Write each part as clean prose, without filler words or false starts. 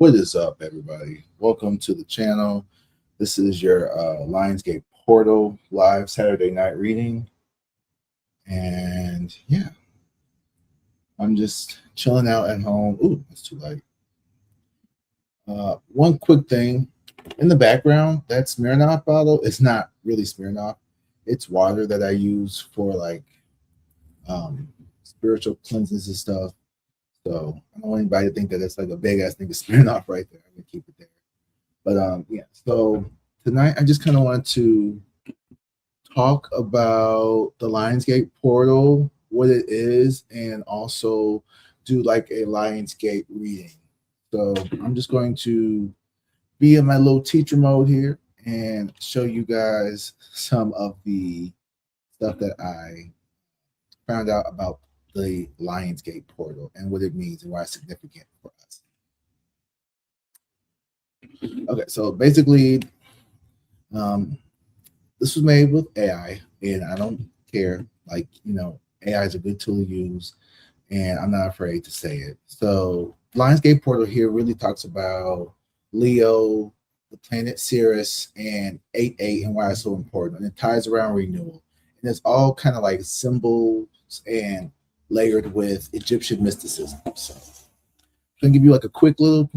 What is up, everybody? Welcome to the channel. This is your Lionsgate Portal live Saturday night reading. And yeah, I'm just chilling out at home. Ooh, it's too light. One quick thing in the background, that Smirnoff bottle is not really Smirnoff. It's water that I use for like spiritual cleanses and stuff. So I don't want anybody to think that it's like a big ass thing to spin off right there. I'm gonna keep it there. But yeah, so tonight I just kind of want to talk about the Lionsgate portal, what it is, and also do like a Lionsgate reading. So I'm just going to be in my little teacher mode here and show you guys some of the stuff that I found out about the Lionsgate portal and what it means and why it's significant for us. Okay, so basically, this was made with AI, and I don't care. Like, AI is a good tool to use, and I'm not afraid to say it. So, Lionsgate portal here really talks about Leo, the planet Sirius, and 8-8 and why it's so important. And it ties around renewal. And it's all kind of like symbols and layered with Egyptian mysticism. So I'm gonna give you like a quick little,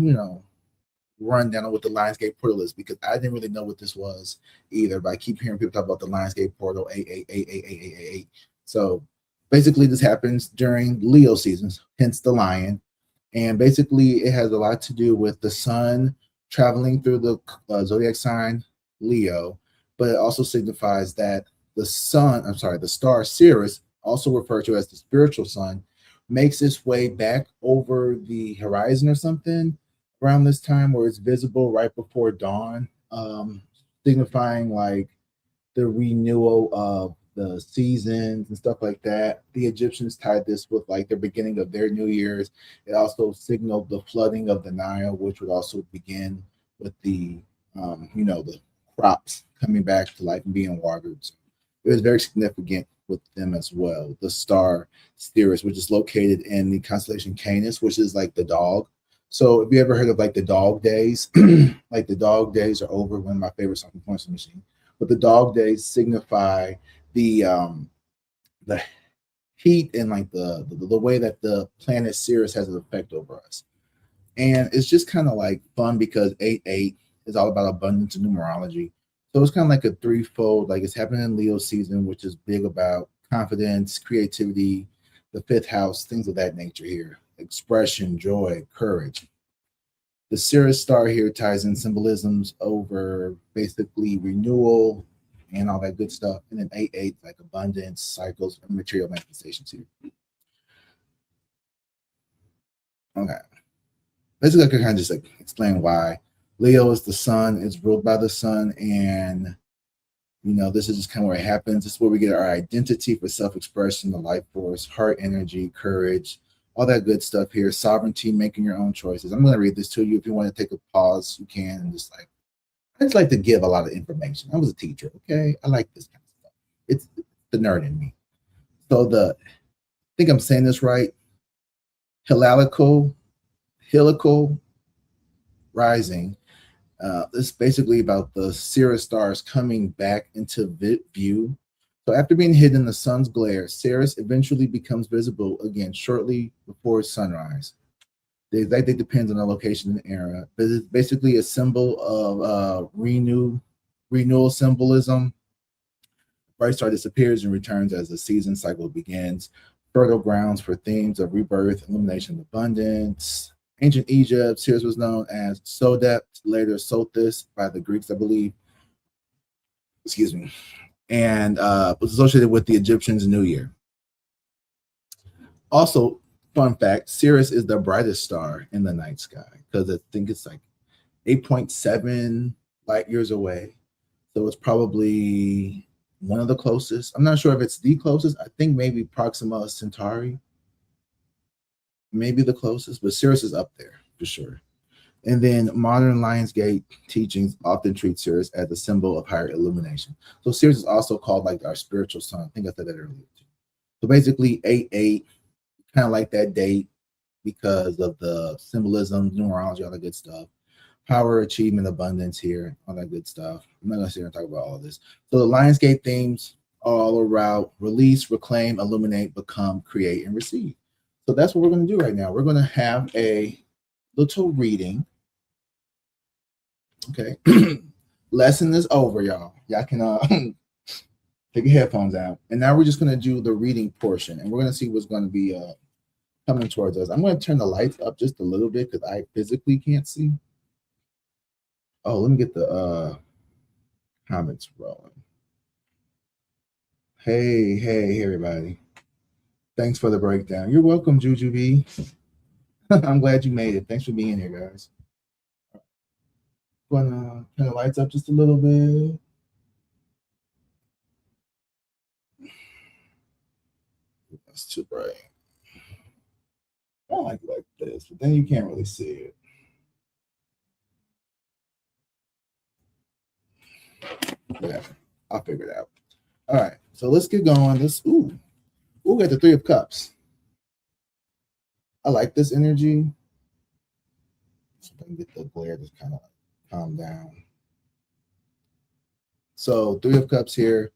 rundown of what the Lionsgate portal is, because I didn't really know what this was either, but I keep hearing people talk about the Lionsgate portal 888888888. So basically this happens during Leo seasons, hence the lion. And basically it has a lot to do with the sun traveling through the zodiac sign Leo, but it also signifies that the star Sirius, also referred to as the spiritual sun, makes its way back over the horizon or something around this time, where it's visible right before dawn, signifying like the renewal of the seasons and stuff like that. The Egyptians tied this with like the beginning of their New Year's. It also signaled the flooding of the Nile, which would also begin with the the crops coming back to life and being watered. So it was very significant with them as well. The star Sirius, which is located in the constellation Canis, which is like the dog. So if you ever heard of like the dog days, like the dog days are over, one of my favorite song points machine. But the dog days signify the heat and like the way that the planet Sirius has an effect over us. And it's just kind of like fun because 8-8 is all about abundance and numerology. So it's kind of like a threefold, like it's happening in Leo season, which is big about confidence, creativity, the fifth house, things of that nature here, expression, joy, courage. The Sirius star here ties in symbolisms over basically renewal and all that good stuff. And then 8-8, like abundance, cycles, and material manifestations here. Okay. Basically, I can kind of just like explain why. Leo is the sun, it's ruled by the sun, and this is just kind of where it happens. This is where we get our identity for self-expression, the life force, heart energy, courage, all that good stuff here. Sovereignty, making your own choices. I'm going to read this to you. If you want to take a pause, you can. And I just like to give a lot of information. I was a teacher, okay? I like this kind of stuff. It's the nerd in me. So I think I'm saying this right, heliacal rising. This is basically about the Sirius stars coming back into view. So after being hidden in the sun's glare, Sirius eventually becomes visible again shortly before sunrise. The exact date depends on the location and era, but it's basically a symbol of renewal symbolism. Bright star disappears and returns as the season cycle begins. Fertile grounds for themes of rebirth, illumination, abundance. Ancient Egypt, Sirius was known as Sodet, later Sothis by the Greeks, I believe. Excuse me. And was associated with the Egyptians' New Year. Also, fun fact, Sirius is the brightest star in the night sky because I think it's like 8.7 light years away. So it's probably one of the closest. I'm not sure if it's the closest. I think maybe Proxima Centauri. Maybe the closest, but Sirius is up there for sure. And then modern Lionsgate teachings often treat Sirius as a symbol of higher illumination. So Sirius is also called like our spiritual sun. I think I said that earlier too. So basically 8-8, kind of like that date. because of the symbolism, numerology, all that good stuff. Power, achievement, abundance here, all that good stuff. I'm not gonna sit here and talk about all of this. So the Lionsgate themes are all around release, reclaim, illuminate, become, create, and receive. So that's what we're gonna do right now. We're gonna have a little reading. Okay. Lesson is over, y'all. Y'all can take your headphones out. And now we're just gonna do the reading portion, and we're gonna see what's gonna be coming towards us. I'm gonna turn the lights up just a little bit because I physically can't see. Oh, let me get the comments rolling. Hey, everybody. Thanks for the breakdown. You're welcome, Juju B. I'm glad you made it. Thanks for being here, guys. Gonna turn the lights up just a little bit. That's too bright. I like it like this, but then you can't really see it. Yeah, I'll figure it out. All right, so let's get going. We got the Three of Cups. I like this energy. So I can get the glare to kind of calm down. So Three of Cups here.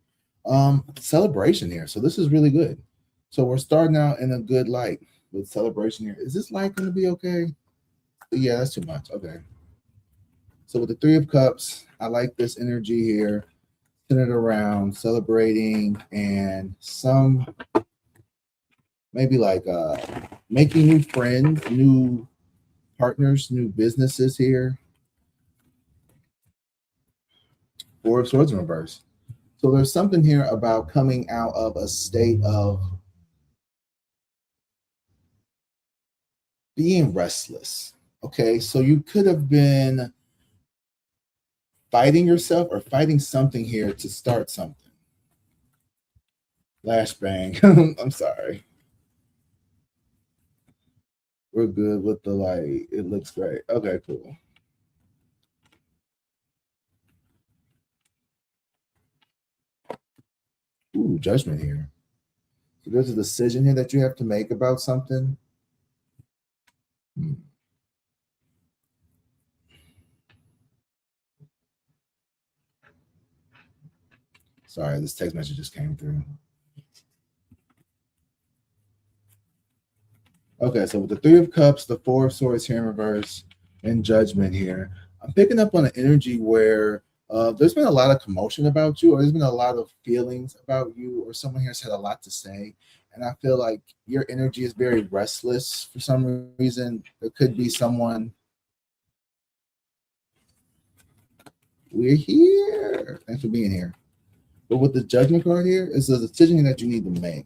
Celebration here. So this is really good. So we're starting out in a good light with celebration here. Is this light going to be okay? Yeah, that's too much. Okay. So with the Three of Cups, I like this energy here, centered around celebrating and some maybe like making new friends, new partners, new businesses here. Four of Swords in reverse. So there's something here about coming out of a state of being restless. Okay, so you could have been fighting yourself or fighting something here to start something. Flashbang. I'm sorry. We're good with the light. It looks great. Okay, cool. Ooh, judgment here. So there's a decision here that you have to make about something. Sorry, this text message just came through. Okay, so with the Three of Cups, the Four of Swords here in reverse, and Judgment here, I'm picking up on an energy where there's been a lot of commotion about you, or there's been a lot of feelings about you, or someone here's had a lot to say. And I feel like your energy is very restless for some reason. There could be someone. We're here. Thanks for being here. But with the Judgment card here, it's a decision that you need to make.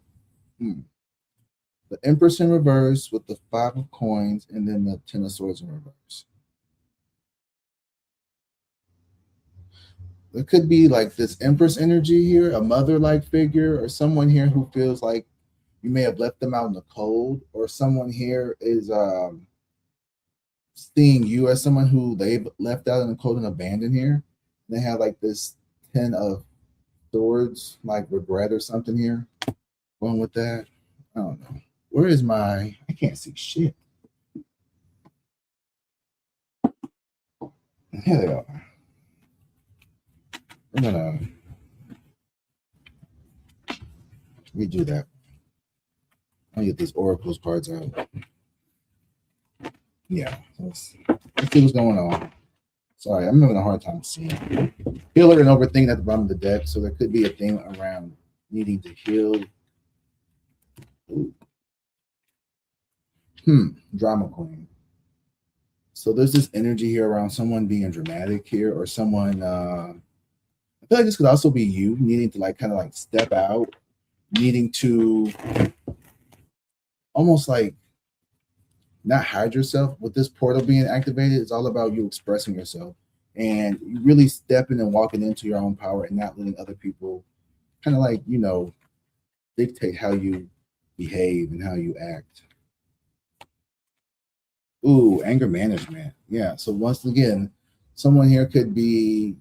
The Empress in reverse with the Five of Coins, and then the Ten of Swords in reverse. There could be like this Empress energy here, a mother-like figure, or someone here who feels like you may have left them out in the cold, or someone here is seeing you as someone who they've left out in the cold and abandoned here. They have like this Ten of Swords, like regret or something here. Going with that, I don't know. Where is my? I can't see shit. Here they are. I'm gonna redo that. I'll get these oracles cards out. Yeah, let's see what's going on. Sorry, I'm having a hard time seeing. Healer and overthinking at the bottom of the deck, so there could be a thing around needing to heal. Ooh. Drama queen. So there's this energy here around someone being dramatic here, or someone. I feel like this could also be you needing to like kind of like step out, needing to almost like not hide yourself. With this portal being activated, it's all about you expressing yourself and you really stepping and walking into your own power and not letting other people kind of like, dictate how you behave and how you act. Ooh, anger management. Yeah. So once again, someone here could be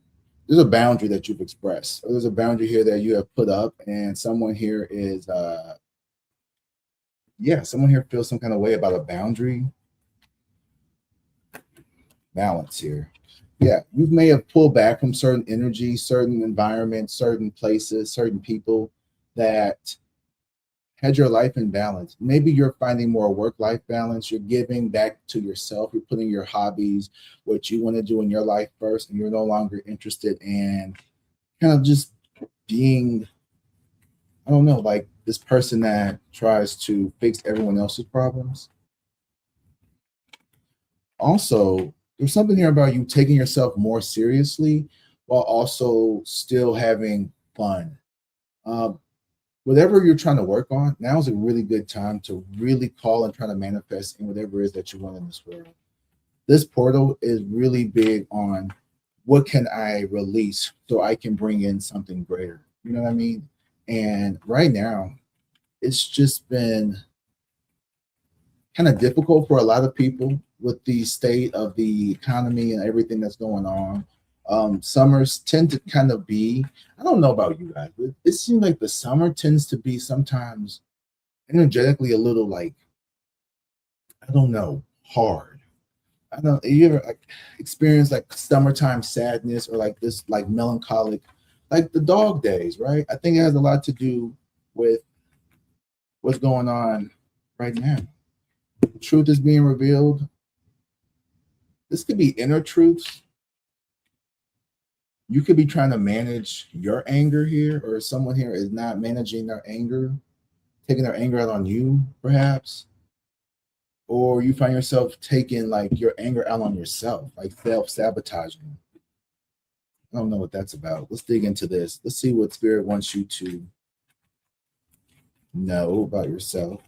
there's a boundary that you've expressed, or there's a boundary here that you have put up, and someone here is Yeah, someone here feels some kind of way about a boundary. Balance here. Yeah, you may have pulled back from certain energy, certain environments, certain places, certain people that had your life in balance. Maybe you're finding more work-life balance. You're giving back to yourself. You're putting your hobbies, what you want to do in your life first, and you're no longer interested in kind of just being, I don't know, like this person that tries to fix everyone else's problems. Also, there's something here about you taking yourself more seriously while also still having fun. Um, Whatever you're trying to work on, now is a really good time to really call and try to manifest in whatever it is that you want in this world. This portal is really big on what can I release so I can bring in something greater. You know what I mean? And right now, it's just been kind of difficult for a lot of people with the state of the economy and everything that's going on. Summers tend to kind of be, I don't know about you guys, but it seems like the summer tends to be sometimes energetically a little like, I don't know, hard. I don't, you ever like experience like summertime sadness or like this like melancholic, like the dog days, right? I think it has a lot to do with what's going on right now. Truth is being revealed. This could be inner truths. You could be trying to manage your anger here, or someone here is not managing their anger, taking their anger out on you, perhaps. Or you find yourself taking like your anger out on yourself, like self-sabotaging. I don't know what that's about. Let's dig into this. Let's see what spirit wants you to know about yourself.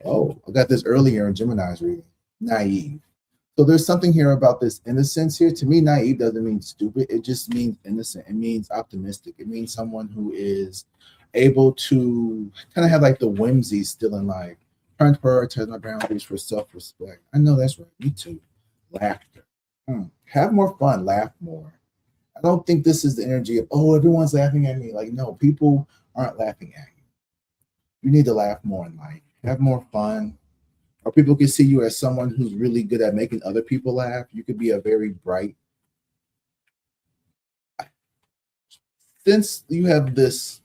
Oh, I got this earlier in Gemini's reading. Naive. So there's something here about this innocence here. To me, naive doesn't mean stupid. It just means innocent. It means optimistic. It means someone who is able to kind of have like the whimsy still in life, trying to prioritize my boundaries for self-respect. I know that's right. Me too. Laughter. Have more fun. Laugh more. I don't think this is the energy of, oh, everyone's laughing at me. Like, no, people aren't laughing at you. You need to laugh more in life. Have more fun, or people can see you as someone who's really good at making other people laugh. You could be a very bright, since you have this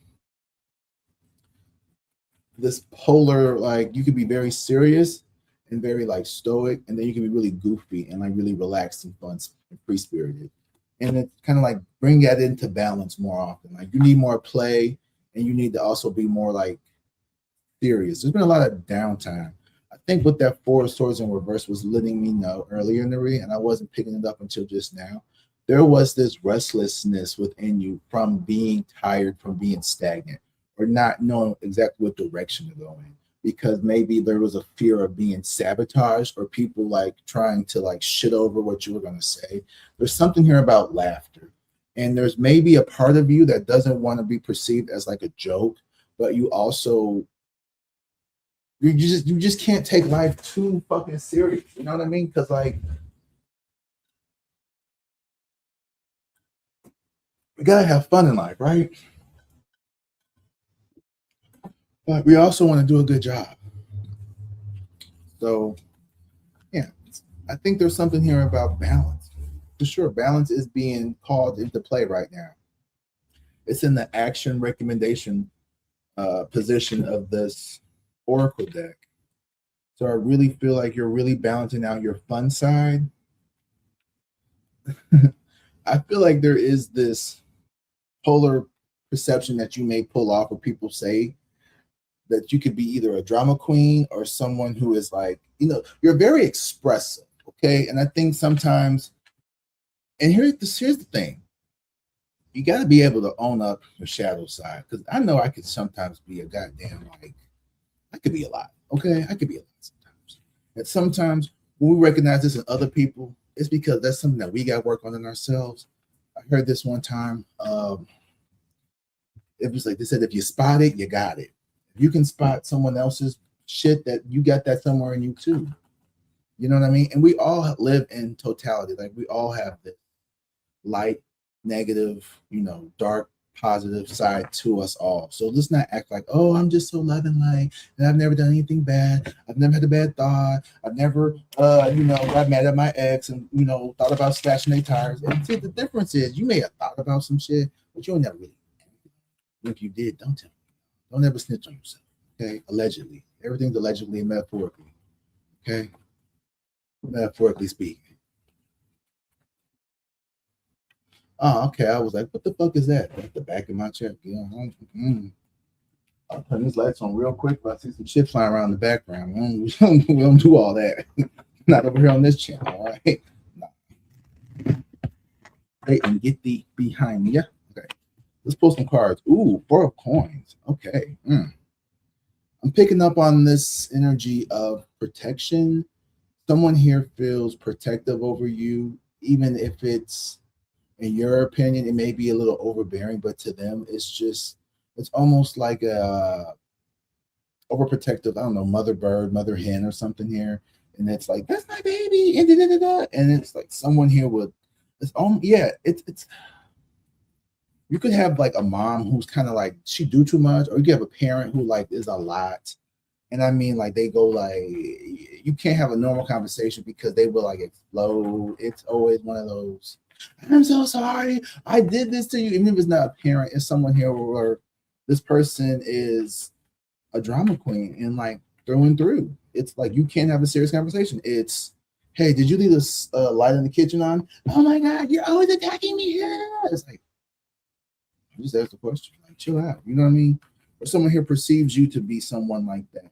polar, like you could be very serious and very like stoic, and then you can be really goofy and like really relaxed and fun and free spirited. And it's kind of like bring that into balance more often. Like you need more play, and you need to also be more like serious. There's been a lot of downtime. I think what that four of swords in reverse was letting me know earlier in the read, and I wasn't picking it up until just now. There was this restlessness within you from being tired, from being stagnant, or not knowing exactly what direction to go in. Because maybe there was a fear of being sabotaged or people like trying to like shit over what you were going to say. There's something here about laughter. And there's maybe a part of you that doesn't want to be perceived as like a joke, but you also you just can't take life too fucking serious. You know what I mean? Because like we gotta have fun in life, right? But we also want to do a good job. So yeah, I think there's something here about balance. For sure, balance is being called into play right now. It's in the action recommendation position of this oracle deck. So I really feel like you're really balancing out your fun side. I feel like there is this polar perception that you may pull off, or people say that you could be either a drama queen or someone who is like, you're very expressive. Okay. And I think sometimes, and here's the thing, you got to be able to own up your shadow side. Because I know I could sometimes be a goddamn, like, I could be a lot. Okay. I could be a lot sometimes. And sometimes when we recognize this in other people, it's because that's something that we got to work on in ourselves. I heard this one time. It was like they said, if you spot it, you got it. If you can spot someone else's shit, that you got that somewhere in you too. You know what I mean? And we all live in totality. Like we all have this light, negative, dark positive side to us all. So let's not act like, oh, I'm just so loving, like, and I've never done anything bad. I've never had a bad thought. I've never, got mad at my ex and, thought about slashing their tires. And see, the difference is you may have thought about some shit, but you never really. If you did, don't tell me. Don't ever snitch on yourself. Okay, allegedly, everything's allegedly and metaphorically. Okay, metaphorically speaking. Oh, okay. I was like, what the fuck is that? At the back of my check. I'll turn these lights on real quick, but I see some shit flying around in the background. We don't do all that. Not over here on this channel, all right? No. Hey, and get the behind me. Yeah. Okay. Let's pull some cards. Ooh, 4 of coins. Okay. I'm picking up on this energy of protection. Someone here feels protective over you, even if it's, in your opinion, it may be a little overbearing, but to them, it's almost like a overprotective, I don't know, mother bird, mother hen or something here. And it's like, that's my baby. And it's like someone here with, it's you could have like a mom who's kind of like, she do too much, or you could have a parent who like is a lot. And I mean, like they go like, you can't have a normal conversation because they will like explode. It's always one of those, I'm so sorry, I did this to you. Even if it's not a parent, it's someone here where this person is a drama queen and like through and through. It's like you can't have a serious conversation. It's, hey, did you leave this light in the kitchen on? Oh my God, you're always attacking me here. It's like, I just asked the question, like chill out. You know what I mean? Or someone here perceives you to be someone like that.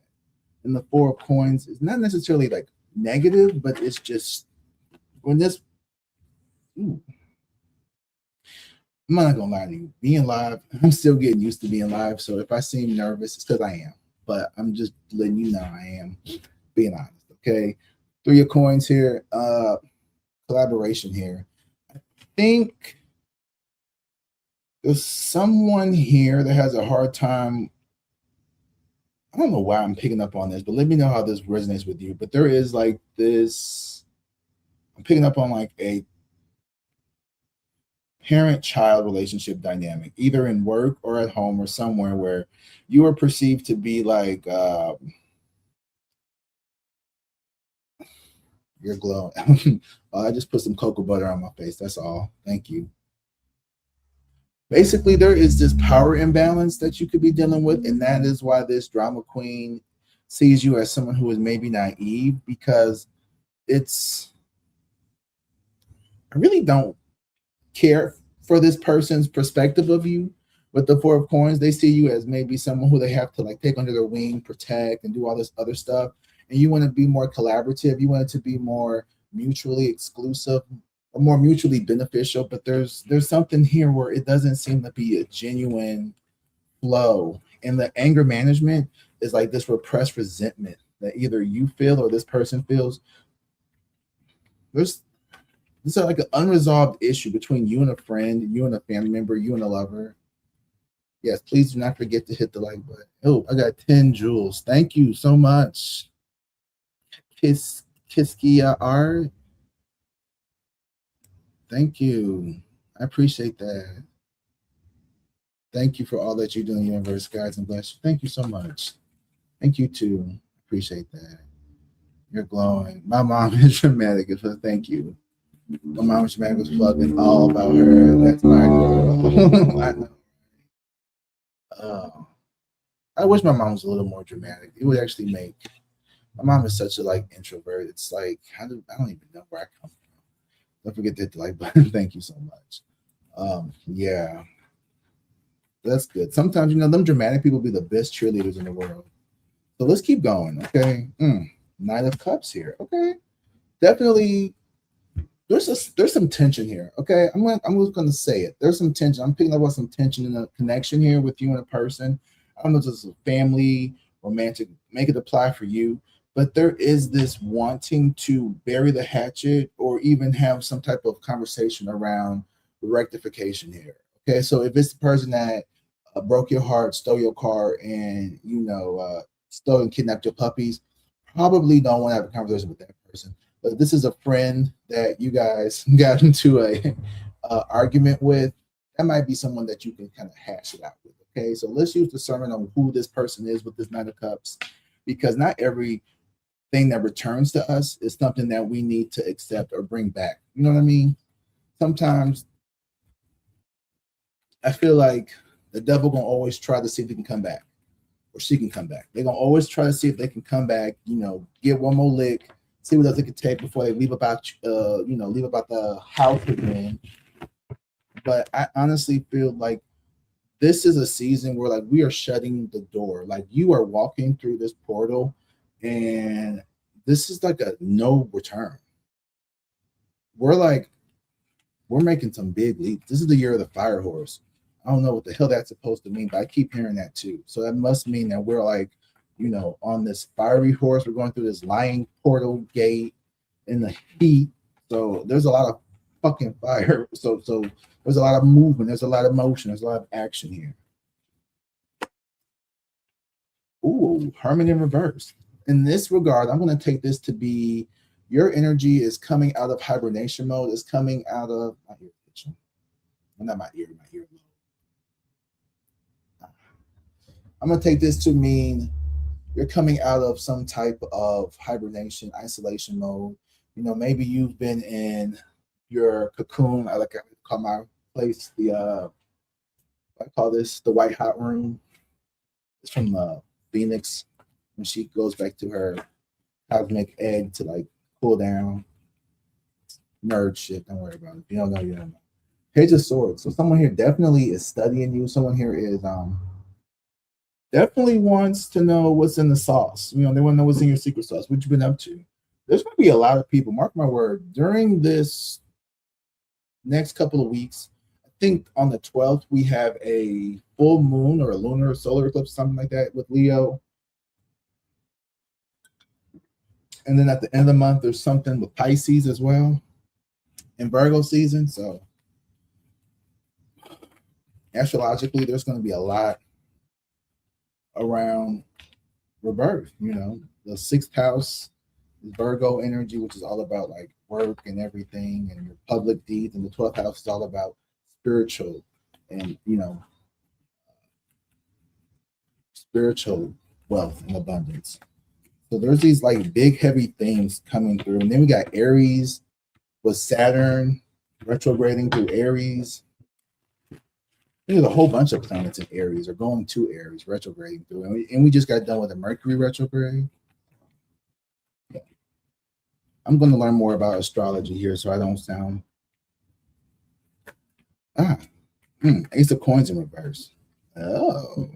And the 4 of coins is not necessarily like negative, but it's just when this. Ooh. I'm not gonna lie to you. Being live, I'm still getting used to being live. So if I seem nervous, it's because I am. But I'm just letting you know I am being honest. Okay. 3 of coins here. Collaboration here. I think there's someone here that has a hard time. I don't know why I'm picking up on this, but let me know how this resonates with you. But there is like this, I'm picking up on like a parent-child relationship dynamic, either in work or at home or somewhere where you are perceived to be like, you're glowing. I just put some cocoa butter on my face. That's all. Thank you. Basically, there is this power imbalance that you could be dealing with, and that is why this drama queen sees you as someone who is maybe naive, because it's, I really don't care for this person's perspective of you. With the 4 of coins, they see you as maybe someone who they have to like take under their wing, protect, and do all this other stuff. And you want to be more collaborative. You want it to be more mutually exclusive, or more mutually beneficial, but there's something here where it doesn't seem to be a genuine flow. And the anger management is like this repressed resentment that either you feel or this person feels. This is like an unresolved issue between you and a friend, you and a family member, you and a lover. Yes, please do not forget to hit the like button. Oh, I got 10 jewels. Thank you so much. Kiskia R. Thank you. I appreciate that. Thank you for all that you do in the universe, guys, and bless you. Thank you so much. Thank you too. Appreciate that. You're glowing. My mom is dramatic, so thank you. My mom is dramatic was plugging all about her. That's my girl. I know. I wish my mom was a little more dramatic. It would actually make, my mom is such a like introvert. It's like, I don't even know where I come from. Don't forget to hit the like button. Thank you so much. Yeah, that's good. Sometimes, them dramatic people be the best cheerleaders in the world. So let's keep going, okay? 9 of Cups here, okay? Definitely, there's some tension here, okay? I'm just gonna say it. There's some tension. I'm picking up on some tension in a connection here with you and a person. I don't know if this is a family, romantic, make it apply for you. But there is this wanting to bury the hatchet or even have some type of conversation around rectification here. Okay, so if it's the person that broke your heart, stole your car, and stole and kidnapped your puppies, probably don't want to have a conversation with that person. But this is a friend that you guys got into a argument with. that might be someone that you can kind of hash it out with. Okay, so let's use discernment on who this person is with this Knight of Cups, because not every thing that returns to us is something that we need to accept or bring back. You know what I mean? Sometimes I feel like the devil gonna always try to see if he can come back, or she can come back. They're gonna always try to see if they can come back. Get one more lick, see what else they can take before they leave about leave about the house again. But I honestly feel like this is a season where like we are shutting the door. Like you are walking through this portal, and this is like a no return. We're making some big leaps. This is the year of the fire horse. I don't know what the hell that's supposed to mean, but I keep hearing that too. So that must mean that we're like, on this fiery horse. We're going through this lying portal gate in the heat. So there's a lot of fucking fire. So there's a lot of movement. There's a lot of motion. There's a lot of action here. Ooh, Hermit in reverse. In this regard, I'm going to take this to be your energy is coming out of hibernation mode. It's coming out of my ear itching. Well, not my ear lobe. I'm going to take this to mean you're coming out of some type of hibernation, isolation mode. Maybe you've been in your cocoon. I call my place I call this the white hot room. It's from Phoenix when she goes back to her cosmic egg to like cool down. Nerd shit. Don't worry about it. If you don't know, you don't know. Page of Swords. So someone here definitely is studying you. Someone here is definitely wants to know what's in the sauce. They want to know what's in your secret sauce. What you've been up to. There's going to be a lot of people, mark my word, during this next couple of weeks. I think on the 12th, we have a full moon or a lunar solar eclipse, something like that with Leo. And then at the end of the month, there's something with Pisces as well in Virgo season. So astrologically, there's going to be a lot around rebirth. The sixth house is Virgo energy, which is all about like work and everything and your public deeds. And the 12th house is all about spiritual and, spiritual wealth and abundance. So there's these like big, heavy themes coming through. And then we got Aries with Saturn retrograding through Aries. There's a whole bunch of planets in Aries or going to Aries retrograding through. And we just got done with a Mercury retrograde. Yeah. I'm going to learn more about astrology here so I don't sound... Ace of Coins in reverse. Oh.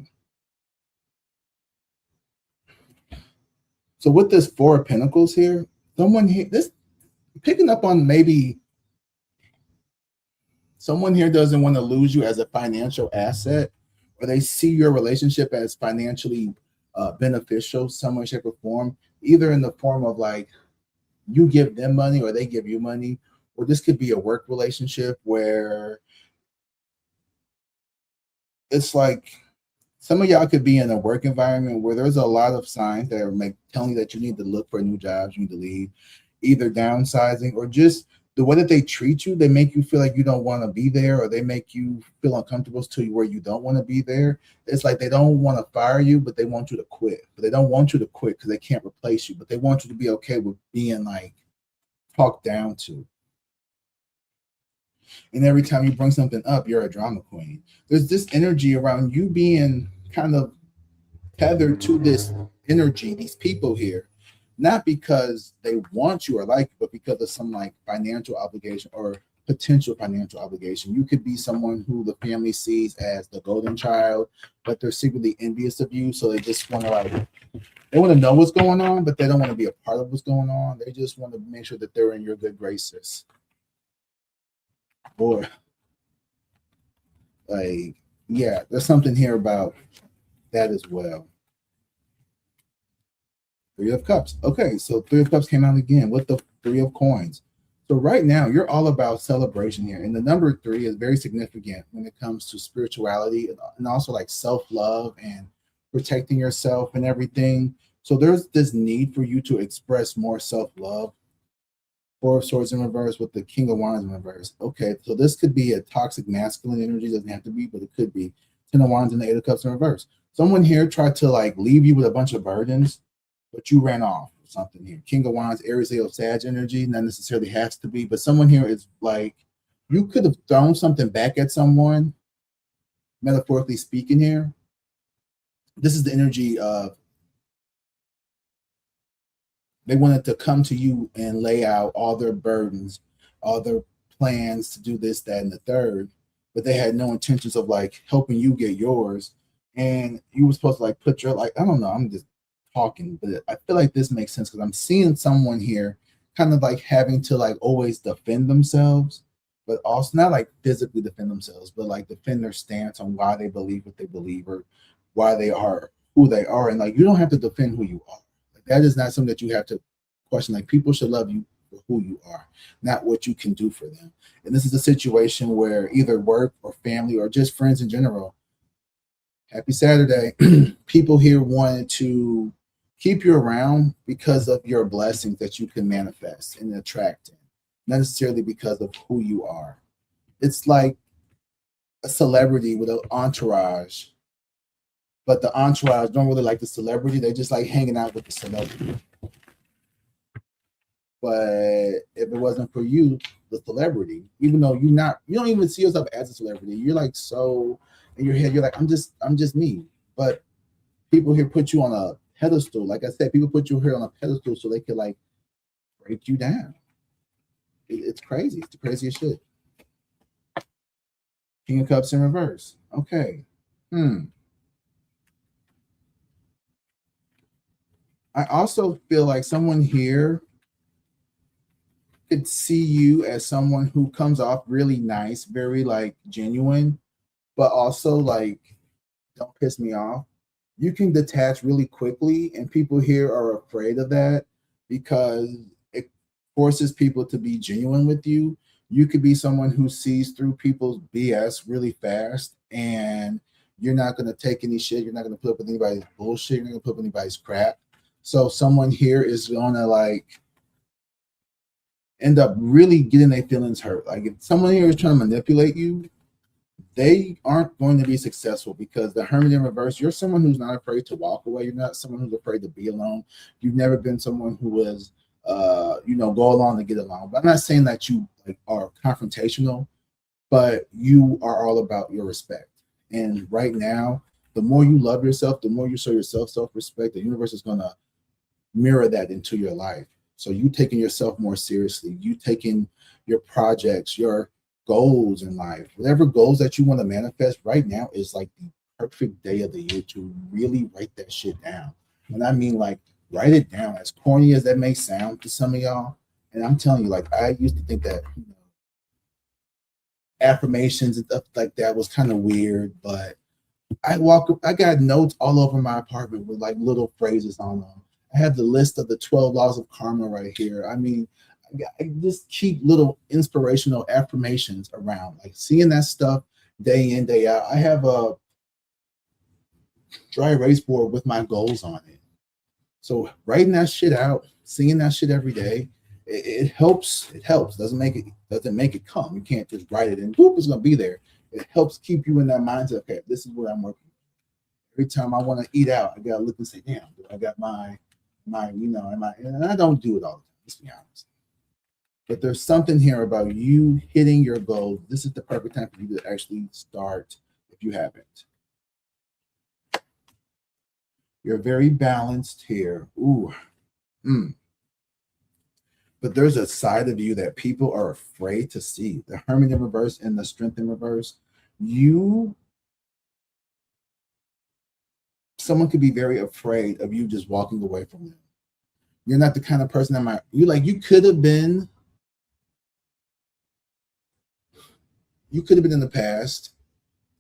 So with this Four of Pentacles here, someone here, this picking up on maybe someone here doesn't want to lose you as a financial asset, or they see your relationship as financially beneficial, some way, shape, or form, either in the form of like you give them money or they give you money, or this could be a work relationship where it's like some of y'all could be in a work environment where there's a lot of signs that are telling you that you need to look for a new job, you need to leave, either downsizing or just the way that they treat you. They make you feel like you don't want to be there, or they make you feel uncomfortable to you where you don't want to be there. It's like they don't want to fire you, but they want you to quit. But they don't want you to quit because they can't replace you, but they want you to be okay with being like talked down to. And every time you bring something up, you're a drama queen. There's this energy around you being kind of tethered to this energy, these people here, not because they want you or like you, but because of some like financial obligation or potential financial obligation. You could be someone who the family sees as the golden child, but they're secretly envious of you. So they just want to they want to know what's going on, but they don't want to be a part of what's going on. They just want to make sure that they're in your good graces. Or like, yeah, there's something here about that as well. Three of Cups. Okay, so Three of Cups came out again with the Three of Coins. So right now, you're all about celebration here. And the number 3 is very significant when it comes to spirituality and also like self-love and protecting yourself and everything. So there's this need for you to express more self-love. Four of Swords in reverse with the King of Wands in reverse. Okay, so this could be a toxic masculine energy. Doesn't have to be, but it could be. Ten of Wands and the Eight of Cups in reverse. Someone here tried to like leave you with a bunch of burdens, but you ran off or something here. King of Wands, Aries, Leo, Sag energy. Not necessarily has to be, but someone here is like you could have thrown something back at someone, metaphorically speaking. Here, this is the energy of they wanted to come to you and lay out all their burdens, all their plans to do this, that, and the third, but they had no intentions of like helping you get yours. And you were supposed to like put your like, I don't know, I'm just talking, but I feel like this makes sense because I'm seeing someone here kind of like having to like always defend themselves, but also not like physically defend themselves, but like defend their stance on why they believe what they believe or why they are who they are. And like you don't have to defend who you are. That is not something that you have to question. Like people should love you for who you are, not what you can do for them. And this is a situation where either work or family or just friends in general. Happy Saturday. People here wanted to keep you around because of your blessings that you can manifest and attract, not necessarily because of who you are. It's like a celebrity with an entourage, but the entourage don't really like the celebrity. They just like hanging out with the celebrity. But if it wasn't for you, the celebrity, even though you don't even see yourself as a celebrity, you're like so in your head, you're like, I'm just me. But people here put you on a pedestal. Like I said, people put you here on a pedestal so they could like break you down. It's crazy. It's the craziest shit. King of Cups in reverse. Okay. I also feel like someone here could see you as someone who comes off really nice, very like genuine, but also like don't piss me off. You can detach really quickly, and people here are afraid of that because it forces people to be genuine with you. You could be someone who sees through people's BS really fast, and you're not going to take any shit. You're not going to put up with anybody's bullshit. You're not going to put up with anybody's crap. So someone here is going to like end up really getting their feelings hurt. Like if someone here is trying to manipulate you, they aren't going to be successful because the Hermit in reverse, you're someone who's not afraid to walk away. You're not someone who's afraid to be alone. You've never been someone who was, go along to get along. But I'm not saying that you like are confrontational, but you are all about your respect. And right now, the more you love yourself, the more you show yourself self-respect, the universe is going to mirror that into your life. So you taking yourself more seriously, you taking your projects, your goals in life, whatever goals that you want to manifest right now is like the perfect day of the year to really write that shit down. And I mean like write it down, as corny as that may sound to some of y'all. And I'm telling you, like I used to think that affirmations and stuff like that was kind of weird, but I got notes all over my apartment with like little phrases on them. I have the list of the 12 laws of karma right here. I mean, I just keep little inspirational affirmations around, like seeing that stuff day in, day out. I have a dry erase board with my goals on it. So writing that shit out, seeing that shit every day, it helps. It helps. Doesn't make it come. You can't just write it and whoop, it's gonna be there. It helps keep you in that mindset. Okay, this is what I'm working. Every time I want to eat out, I gotta look and say, damn, I got and I don't do it all the time, let's be honest. But there's something here about you hitting your goal. This is the perfect time for you to actually start if you haven't. You're very balanced here. Ooh. But there's a side of you that people are afraid to see. The Hermit in reverse and the Strength in reverse. Someone could be very afraid of you just walking away from them. You're not the kind of person you could have been in the past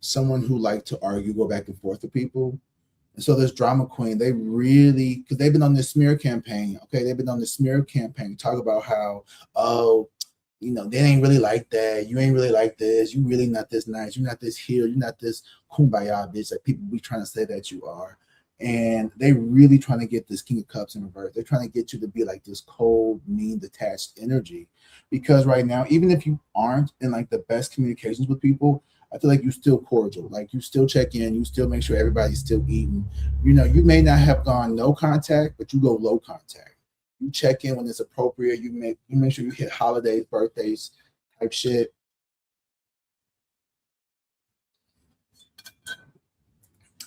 someone who liked to argue, go back and forth with people. And so this drama queen, they really, because they've been on this smear campaign. Okay, they've been on this smear campaign, talk about how, they ain't really like that. You ain't really like this. You really not this nice. You're not this here. You're not this kumbaya bitch that people be trying to say that you are. And they really trying to get this King of Cups in reverse. They're trying to get you to be like this cold, mean, detached energy. Because right now, even if you aren't in like the best communications with people, I feel like you still cordial. Like you still check in, you still make sure everybody's still eating. You may not have gone no contact, but you go low contact. You check in when it's appropriate. You make sure you hit holidays, birthdays, type shit.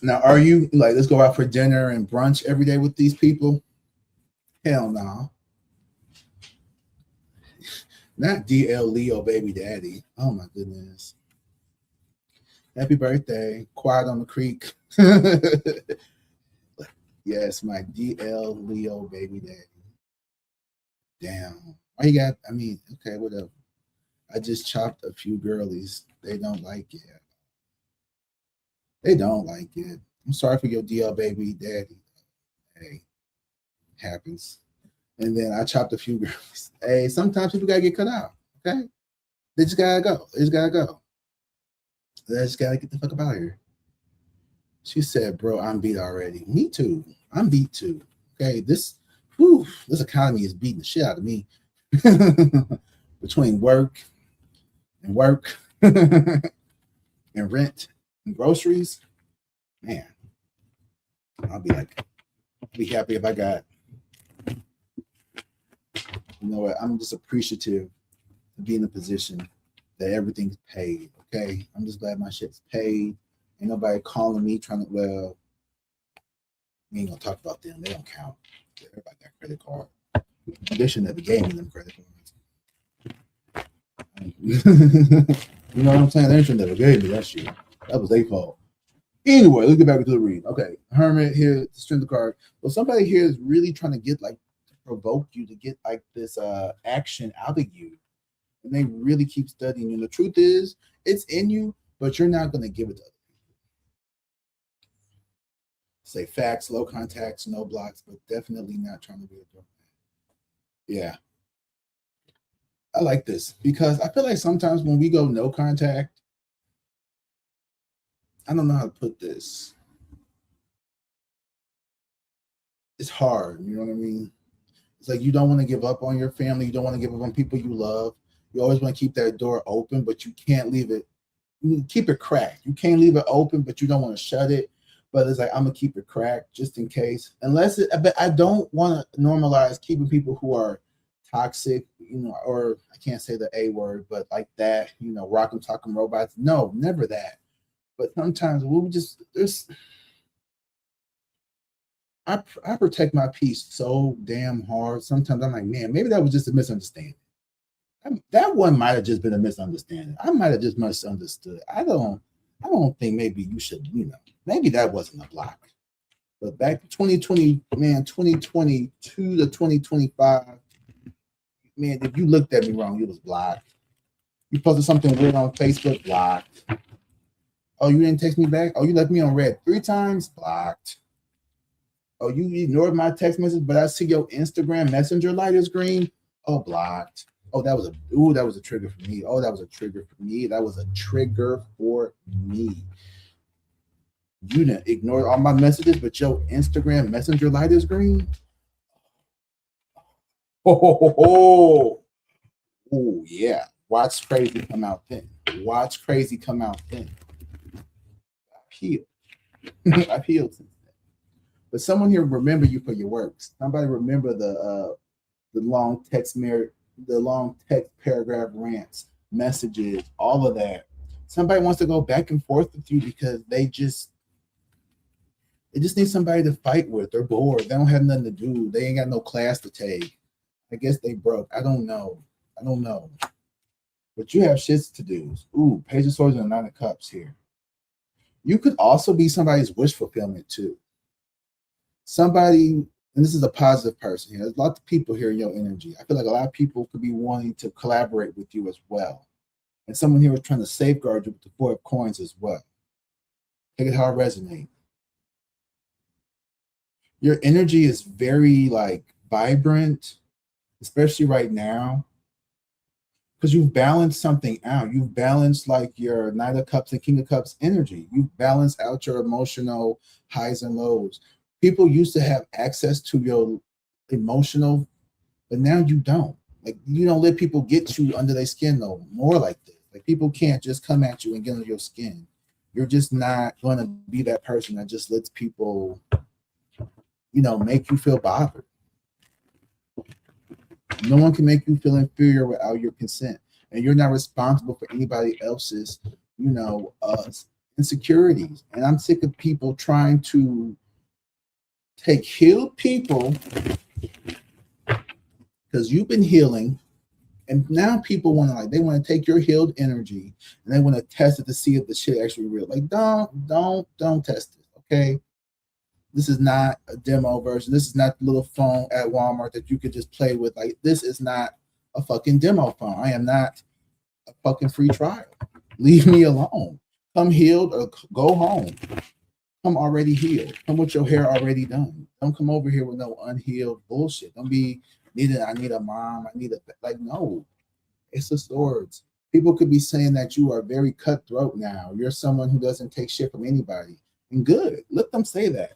Now, are you like, let's go out for dinner and brunch every day with these people? Hell no. Not DL Leo baby daddy. Oh my goodness. Happy birthday. Quiet on the creek. Yes, my DL Leo baby daddy. Damn. Why you got, I mean, okay, whatever. I just chopped a few girlies. They don't like it. They don't like it. I'm sorry for your DL baby daddy. Hey, happens. And then I chopped a few girls. Hey, sometimes people gotta get cut out. Okay, they just gotta go. They just gotta go. They just gotta get the fuck up out of here. She said, "Bro, I'm beat already." Me too. I'm beat too. Okay, this economy is beating the shit out of me. Between work and work and rent and groceries, man, I'll be happy if I got. You know what? I'm just appreciative to be in a position that everything's paid. Okay, I'm just glad my shit's paid. Ain't nobody calling me trying to. Well, we ain't gonna talk about them. They don't count. Everybody got credit card. They should never gave me them credit cards. You know what I'm saying? They should never gave me that shit. That was their fault. Anyway, let's get back to the read. Okay, Hermit here, the strength of the card. Well, somebody here is really trying to get like to provoke you to get like this action out of you, and they really keep studying you. And the truth is, it's in you, but you're not going to give it to other people. Say facts, low contacts, no blocks, but definitely not trying to be a doormat. Yeah, I like this because I feel like sometimes when we go no contact, I don't know how to put this. It's hard, you know what I mean? It's like you don't want to give up on your family, you don't want to give up on people you love. You always want to keep that door open, but you can't leave it. You keep it cracked. You can't leave it open, but you don't want to shut it. But it's like I'm gonna keep it cracked just in case. But I don't want to normalize keeping people who are toxic, or I can't say the A word, but like that, rock'em talking robots. No, never that. But sometimes we just there's I protect my peace so damn hard. Sometimes I'm like, man, maybe that was just a misunderstanding. That one might have just been a misunderstanding. I might have just misunderstood. I don't think maybe you should, maybe that wasn't a block. But back to 2020, man, 2022 to 2025, man, if you looked at me wrong, you was blocked. You posted something weird on Facebook, blocked. Oh, you didn't text me back? Oh, you left me on red 3 times, blocked. Oh, you ignored my text message, but I see your Instagram messenger light is green. Oh, blocked. Oh, that was a trigger for me. Oh, that was a trigger for me. That was a trigger for me. You didn't ignore all my messages, but your Instagram messenger light is green. Oh, yeah. Watch crazy come out then. Watch crazy come out then. I've healed. I've healed since then. But someone here remember you for your works. Somebody remember the long text paragraph rants, messages, all of that. Somebody wants to go back and forth with you because they just need somebody to fight with. They're bored. They don't have nothing to do. They ain't got no class to take. I guess they broke. I don't know. But you have shits to do. Ooh, Page of Swords and the Nine of Cups here. You could also be somebody's wish fulfillment too. Somebody, and this is a positive person here. There's a lot of people here in your energy. I feel like a lot of people could be wanting to collaborate with you as well. And someone here was trying to safeguard you with the 4 of coins as well. Take it how it resonates. Your energy is very like vibrant, especially right now, because you've balanced something out. You've balanced like your Knight of Cups and King of Cups energy. You've balanced out your emotional highs and lows. People used to have access to your emotional, but now you don't. Like you don't let people get you under their skin no more like this. Like people can't just come at you and get under your skin. You're just not going to be that person that just lets people, make you feel bothered. No one can make you feel inferior without your consent, and you're not responsible for anybody else's, you know, uh, insecurities. And I'm sick of people trying to take healed people because you've been healing, and now people want to they want to take your healed energy and they want to test it to see if the shit actually real. Like don't test it, okay? This is not a demo version. This is not the little phone at Walmart that you could just play with. Like this is not a fucking demo phone. I am not a fucking free trial. Leave me alone. Come healed or go home. Come already healed. Come with your hair already done. Don't come over here with no unhealed bullshit. Don't be needed. I need a mom. I need a no. It's the swords. People could be saying that you are very cutthroat now. You're someone who doesn't take shit from anybody. And good. Let them say that.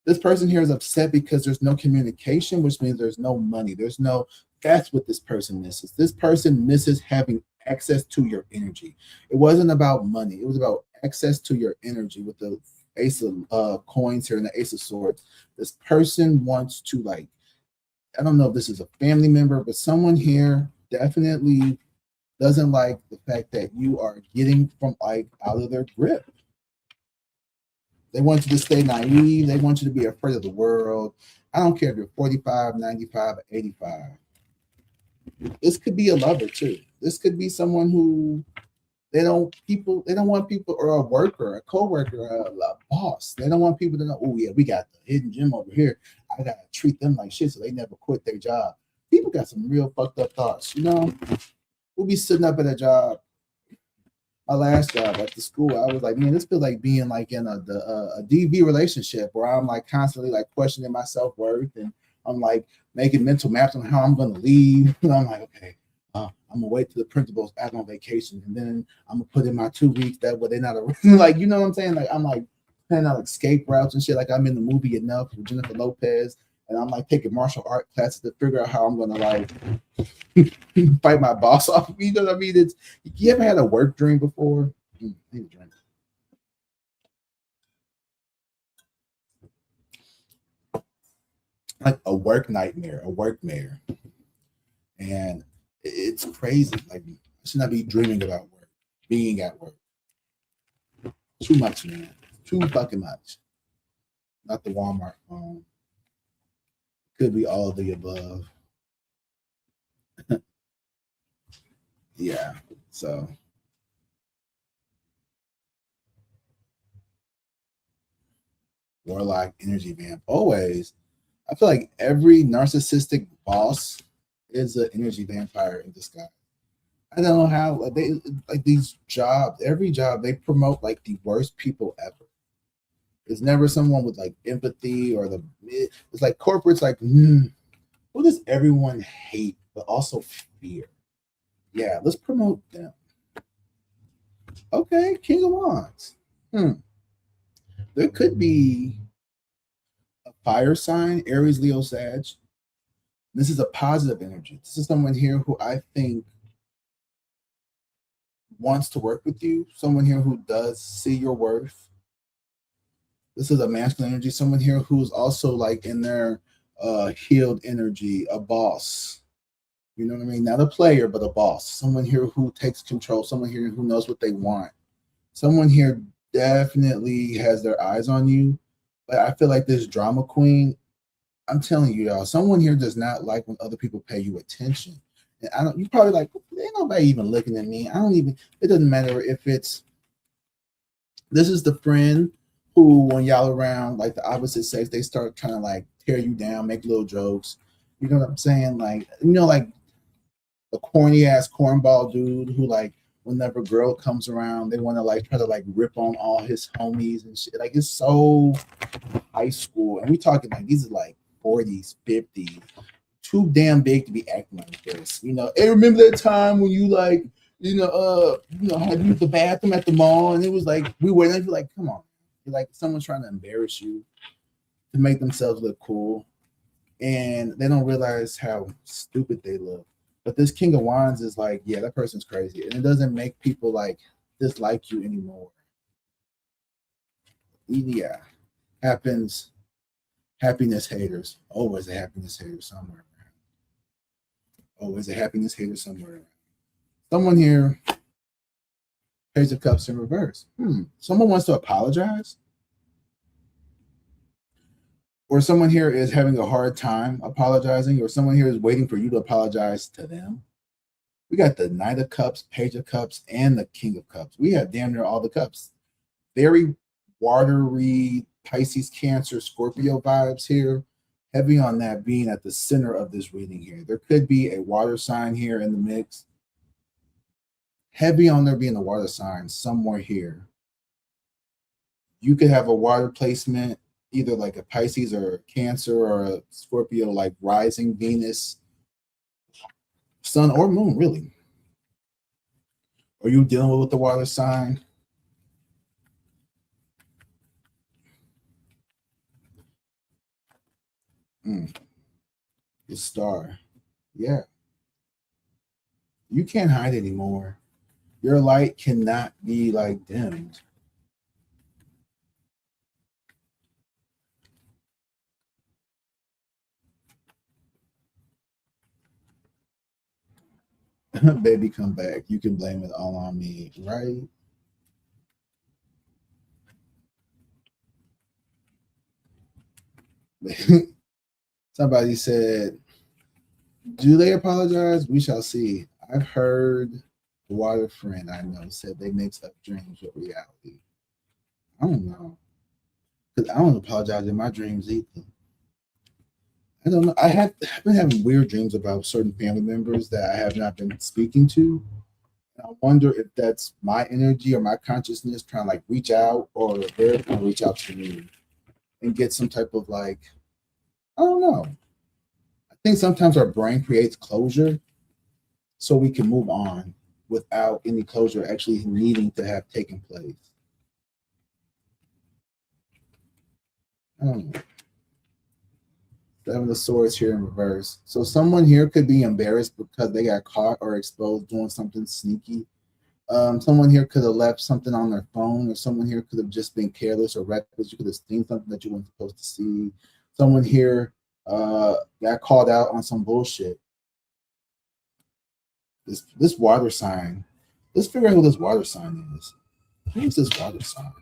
This person here is upset because there's no communication, which means there's no money. That's what this person misses. This person misses having access to your energy. It wasn't about money. It was about access to your energy with the ace of coins here and the ace of swords. This person wants to I don't know if this is a family member, but someone here definitely doesn't like the fact that you are getting from out of their grip. They want you to stay naive. They want you to be afraid of the world. I don't care if you're 45, 95, or 85. This could be a lover too. This could be someone who they don't want people, or a worker, a co-worker, a boss. They don't want people to know, oh yeah, we got the hidden gem over here. I gotta treat them like shit so they never quit their job. People got some real fucked up thoughts, We'll be sitting up at a job. My last job at the school, I was like, man, this feels like being in a DV relationship where I'm constantly questioning my self-worth, and I'm making mental maps on how I'm going to leave. And I'm like, okay, I'm gonna wait till the principal's back on vacation, and then I'm gonna put in my 2 weeks. That way they're not you know what I'm saying? I'm planning out escape routes and shit. I'm in the movie Enough with Jennifer Lopez, and I'm taking martial art classes to figure out how I'm gonna fight my boss off. You know what I mean? You ever had a work dream before? Like a work nightmare, a work mare. And it's crazy. I should not be dreaming about work, being at work. Too much, man. Too fucking much. Not the Walmart phone. Could be all of the above. Yeah. So Warlock energy vamp. Always. I feel like every narcissistic boss is an energy vampire in disguise. I don't know how they these jobs, every job they promote the worst people ever. It's never someone with empathy or it's corporates who does everyone hate but also fear? Yeah, let's promote them. Okay, King of Wands. There could be a fire sign, Aries, Leo, Sag. This is a positive energy. This is someone here who I think wants to work with you. Someone here who does see your worth. This is a masculine energy. Someone here who's also in their healed energy, a boss. You know what I mean? Not a player, but a boss. Someone here who takes control. Someone here who knows what they want. Someone here definitely has their eyes on you. But I feel like this drama queen, I'm telling you, y'all, someone here does not like when other people pay you attention. And you probably ain't nobody even looking at me. It doesn't matter if this is the friend who, when y'all around the opposite sex, they start trying to tear you down, make little jokes. You know what I'm saying? A corny ass cornball dude who whenever a girl comes around, they want to try to rip on all his homies and shit. It's so high school. And we talking these are 40s, 50s. Too damn big to be acting like this. Hey, remember that time when you had to use the bathroom at the mall, and it was we were come on. You're someone's trying to embarrass you. to make themselves look cool, and they don't realize how stupid they look. But this King of Wands is like, yeah, that person's crazy, and it doesn't make people like dislike you anymore. Yeah, happens. Happiness haters, always a happiness hater somewhere around. Always a happiness hater somewhere around. Someone here, Page of Cups in reverse. Someone wants to apologize, or someone here is having a hard time apologizing, or someone here is waiting for you to apologize to them. We got the Knight of Cups, Page of Cups, and the King of Cups. We have damn near all the cups. Very watery Pisces, Cancer, Scorpio vibes here. Heavy on that being at the center of this reading here. There could be a water sign here in the mix. Heavy on there being a water sign somewhere here. You could have a water placement, either like a Pisces or a Cancer or a Scorpio, like rising Venus, sun or moon, really. Are you dealing with the water sign? The star. Yeah. You can't hide anymore. Your light cannot be like dimmed. Baby, come back. You can blame it all on me, right? Somebody said, do they apologize? We shall see. I've heard a water friend I know said they mix up dreams with reality. I don't know. Because I don't apologize in my dreams either. I don't know. I've been having weird dreams about certain family members that I have not been speaking to. I wonder if that's my energy or my consciousness trying to like reach out, or they're trying to reach out to me and get some type of like, I don't know. I think sometimes our brain creates closure so we can move on without any closure actually needing to have taken place. I don't know. Seven of Swords here in reverse. So someone here could be embarrassed because they got caught or exposed doing something sneaky. Someone here could have left something on their phone, or someone here could have just been careless or reckless. You could have seen something that you weren't supposed to see. Someone here got called out on some bullshit. This water sign. Let's figure out who this water sign is. Who is this water sign?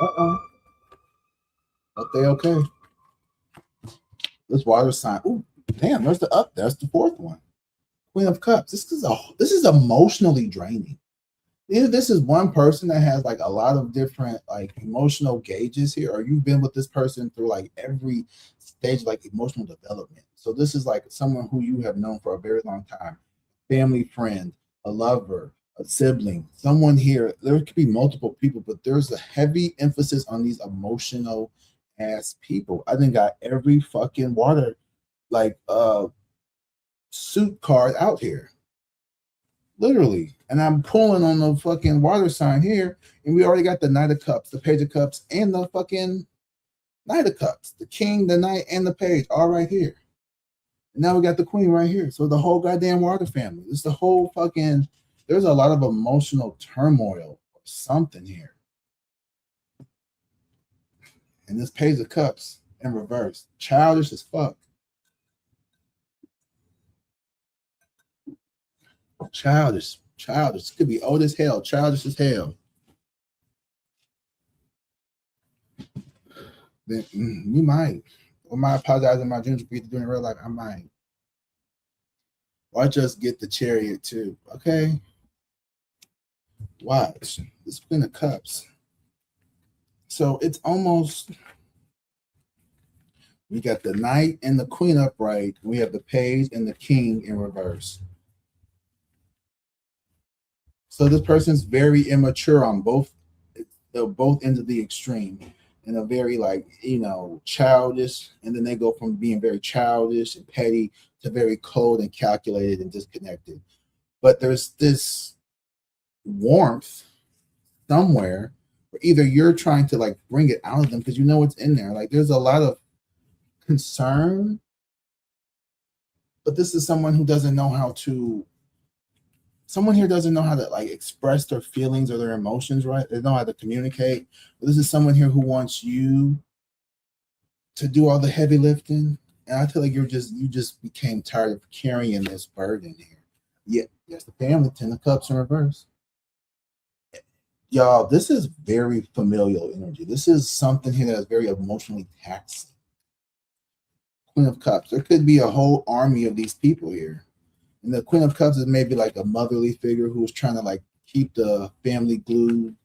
Uh-oh. Okay. This water sign. Ooh, damn, there's the up. There's the fourth one. Queen of Cups. This is emotionally draining. Either this is one person that has like a lot of different like emotional gauges here, or you've been with this person through like every stage of like emotional development. So this is like someone who you have known for a very long time, family friend, a lover, a sibling, someone here. There could be multiple people, but there's a heavy emphasis on these emotional ass people. I think got every fucking water like suit card out here. Literally. And I'm pulling on the fucking water sign here, and we already got the Knight of Cups, the Page of Cups, and the fucking Knight of Cups. The King, the Knight, and the Page all right here. And now we got the Queen right here. So the whole goddamn water family. It's the whole fucking, there's a lot of emotional turmoil or something here. And this Page of Cups in reverse. Childish as fuck. Childish. Could be old as hell. Childish as hell. Then you might. Or might apologize in my dreams for you to do in real life. I might. Or just get the Chariot too. Okay. Watch. This Queen of Cups. So it's almost, we got the Knight and the Queen upright. We have the Page and the King in reverse. So this person's very immature on both ends of the extreme, and a very like, childish, and then they go from being very childish and petty to very cold and calculated and disconnected. But there's this warmth somewhere, or either you're trying to like bring it out of them because you know it's in there. Like there's a lot of concern, but this is someone who doesn't know how to. Someone here doesn't know how to like express their feelings or their emotions, right? They don't know how to communicate. But this is someone here who wants you to do all the heavy lifting. And I feel like you just became tired of carrying this burden here. Yeah, yes, the family, 10 of Cups in reverse. Y'all, this is very familial energy. This is something here that is very emotionally taxing. Queen of Cups. There could be a whole army of these people here. And the Queen of Cups is maybe like a motherly figure who's trying to like keep the family glued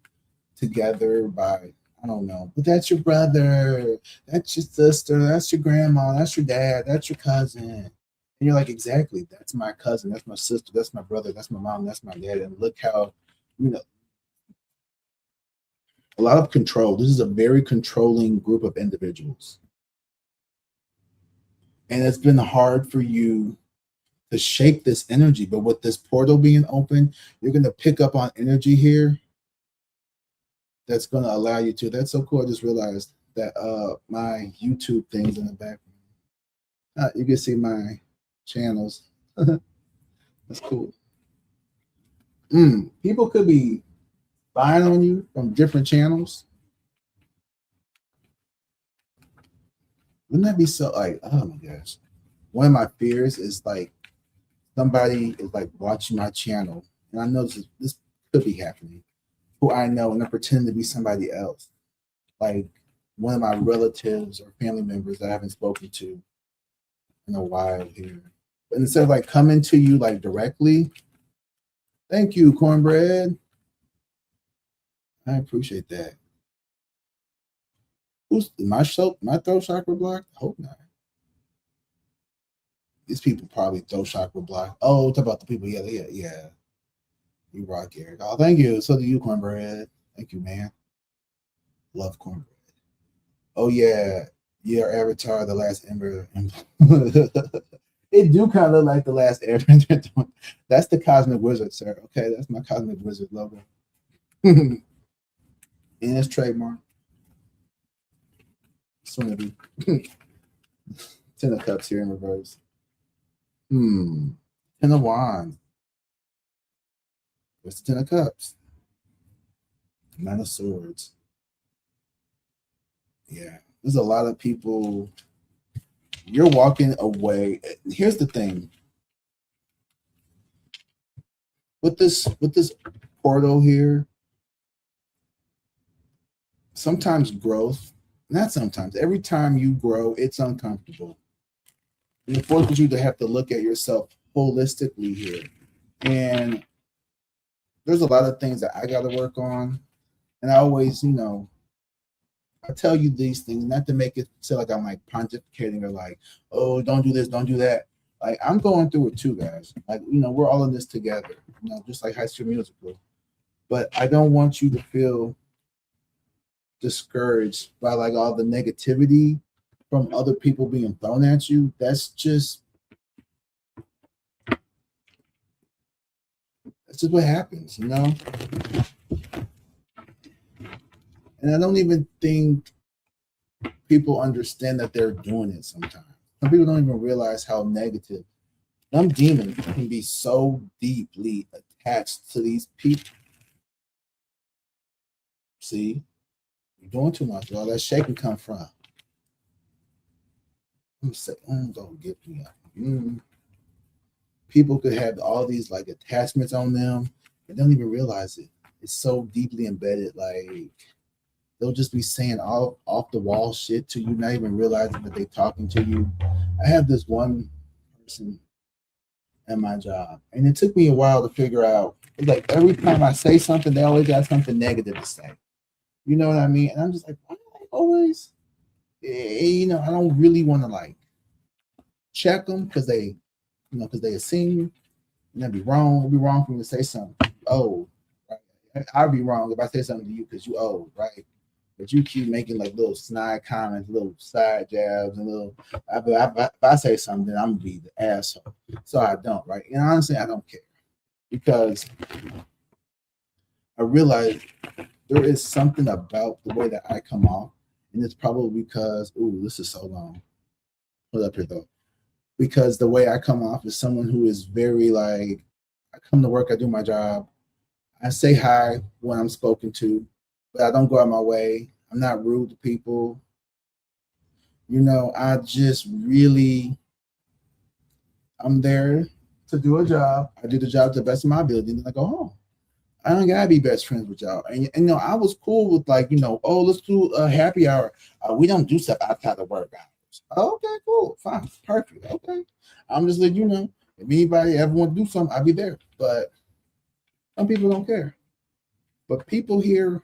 together by, I don't know, but that's your brother, that's your sister, that's your grandma, that's your dad, that's your cousin. And you're like, exactly, that's my cousin, that's my sister, that's my brother, that's my mom, that's my dad. And look how, you know, a lot of control. This is a very controlling group of individuals. And it's been hard for you to shake this energy. But with this portal being open, you're going to pick up on energy here that's going to allow you to. That's so cool. I just realized that my YouTube thing's in the background. You can see my channels. That's cool. People could be spying on you from different channels. Wouldn't that be so like, oh my gosh. One of my fears is like somebody is like watching my channel, and I know this could be happening, who I know, and they're pretending to be somebody else. Like one of my relatives or family members that I haven't spoken to in a while here. But instead of like coming to you like directly, thank you, cornbread. I appreciate that. Who's my throat chakra blocked? I hope not. These people probably throat chakra blocked. Oh, talk about the people. Yeah. You rock, Eric. Oh, thank you. So do you, cornbread. Thank you, man. Love cornbread. Oh yeah, your avatar, the last ember. It do kind of look like the last airbender. That's the Cosmic Wizard, sir. Okay, that's my Cosmic Wizard logo. And it's trademark. Soon to be. 10 of Cups here in reverse. 10 of Wands. What's the 10 of Cups? 9 of Swords. Yeah, there's a lot of people. You're walking away. Here's the thing. With this portal here, sometimes growth, not sometimes, every time you grow, it's uncomfortable. And it forces you to have to look at yourself holistically here. And there's a lot of things that I got to work on. And I always, I tell you these things not to make it feel like I'm like pontificating or like, oh, don't do this, don't do that. Like I'm going through it too, guys. Like, we're all in this together, just like High School Musical. But I don't want you to feel discouraged by like all the negativity from other people being thrown at you. That's just what happens, And I don't even think people understand that they're doing it sometimes. Some people don't even realize how negative some demons can be so deeply attached to these people. See, you're doing too much. Where all that shaking come from? I'm saying, don't get me up. People could have all these like attachments on them and don't even realize it. It's so deeply embedded. Like they'll just be saying all off the wall shit to you, not even realizing that they're talking to you. I have this one person at my job, and it took me a while to figure out. Like every time I say something, they always got something negative to say. You know what I mean? And I'm just like, why do I always? I don't really want to like check them because because they a senior, and that'd be wrong. It'd be wrong for me to say something. Oh, right. I'd be wrong if I say something to you because you old, right? But you keep making like little snide comments, little side jabs, and little. If I say something, then I'm gonna be the asshole. So I don't, right? And honestly, I don't care because I realized there is something about the way that I come off, and it's probably because, ooh, this is so long. Hold up here though. Because the way I come off is someone who is very like, I come to work, I do my job, I say hi when I'm spoken to, but I don't go out my way. I'm not rude to people. I just really, I'm there to do a job. I do the job to the best of my ability, and then I go home. I don't gotta be best friends with y'all. And I was cool with like, oh, let's do a happy hour. We don't do stuff outside of work hours. Okay, cool, fine, perfect. Okay. I'm just letting you know. If anybody ever want to do something, I'll be there. But some people don't care. But people here,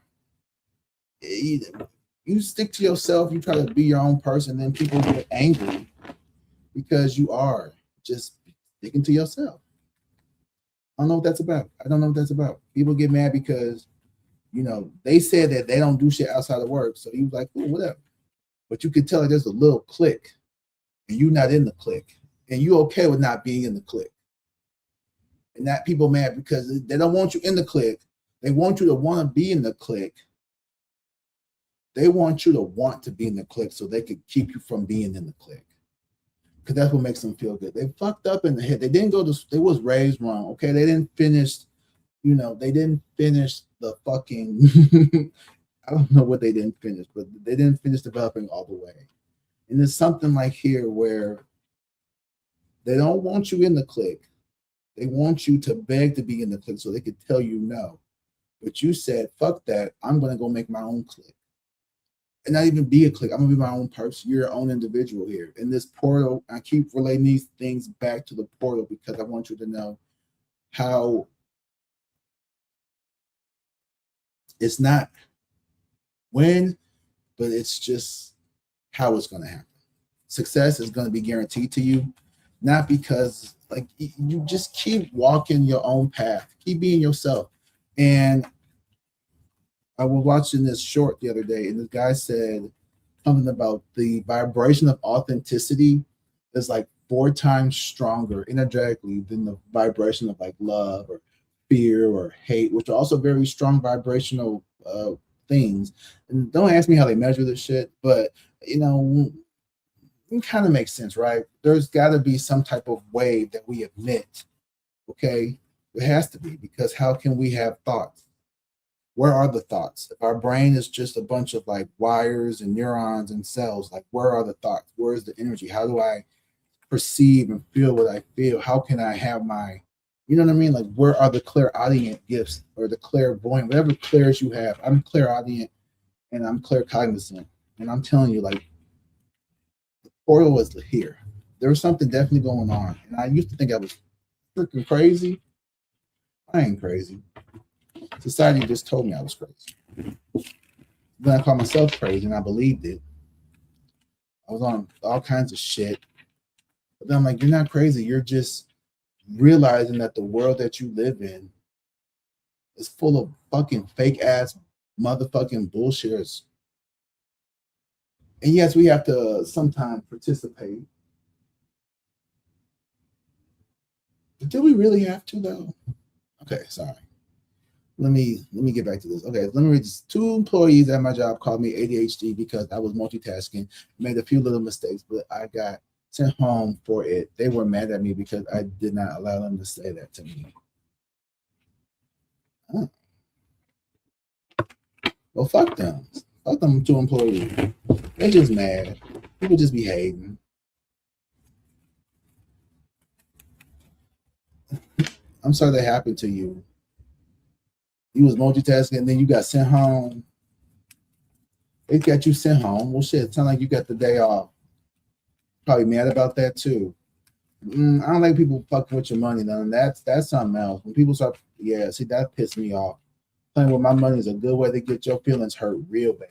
you stick to yourself, you try to be your own person, then people get angry because you are just sticking to yourself. I don't know what that's about. I don't know what that's about. People get mad because, they said that they don't do shit outside of work. So you like, cool, whatever. But you can tell that there's a little click and you're not in the click. And you okay with not being in the click. And that people mad because they don't want you in the click. They want you to want to be in the click. They want you to want to be in the click so they could keep you from being in the click. Because that's what makes them feel good. They fucked up in the head. They didn't go to, they was raised wrong. Okay. They didn't finish, they didn't finish the fucking, I don't know what they didn't finish, but they didn't finish developing all the way. And there's something like here where they don't want you in the click. They want you to beg to be in the click so they could tell you no. But you said, fuck that. I'm going to go make my own click. And not even be a click. I'm going to be my own person. You're your own individual here. In this portal, I keep relating these things back to the portal because I want you to know how it's not when, but it's just how it's going to happen. Success is going to be guaranteed to you, not because like you just keep walking your own path, keep being yourself. And I was watching this short the other day, and this guy said something about the vibration of authenticity is like 4 times stronger energetically than the vibration of like love or fear or hate, which are also very strong vibrational things. And don't ask me how they measure this shit, but it kind of makes sense, right? There's got to be some type of way that we emit. Okay, it has to be, because how can we have thoughts? Where are the thoughts? If our brain is just a bunch of like wires and neurons and cells, like where are the thoughts? Where is the energy? How do I perceive and feel what I feel? How can I have my, you know what I mean? Like where are the clairaudient gifts or the clairvoyant, whatever clairs you have? I'm clairaudient and I'm claircognizant. And I'm telling you, like, the portal was here. There was something definitely going on. And I used to think I was freaking crazy. I ain't crazy. Society just told me I was crazy. Then I called myself crazy and I believed it. I was on all kinds of shit. But then I'm like, you're not crazy. You're just realizing that the world that you live in is full of fucking fake ass motherfucking bullshitters. And yes, we have to sometimes participate. But do we really have to though? Okay, sorry. Let me get back to this. Okay, let me read this. 2 employees at my job called me ADHD because I was multitasking, made a few little mistakes, but I got sent home for it. They were mad at me because I did not allow them to say that to me. Huh. Well, fuck them. Fuck them 2 employees. They're just mad. People just be hating. I'm sorry that happened to you. You was multitasking and then you got sent home. They got you sent home. Well, shit, it sounds like you got the day off. Probably mad about that too. I don't like people fucking with your money though. And that's something else. When people start, yeah, see, that pissed me off. Playing with my money is a good way to get your feelings hurt real bad.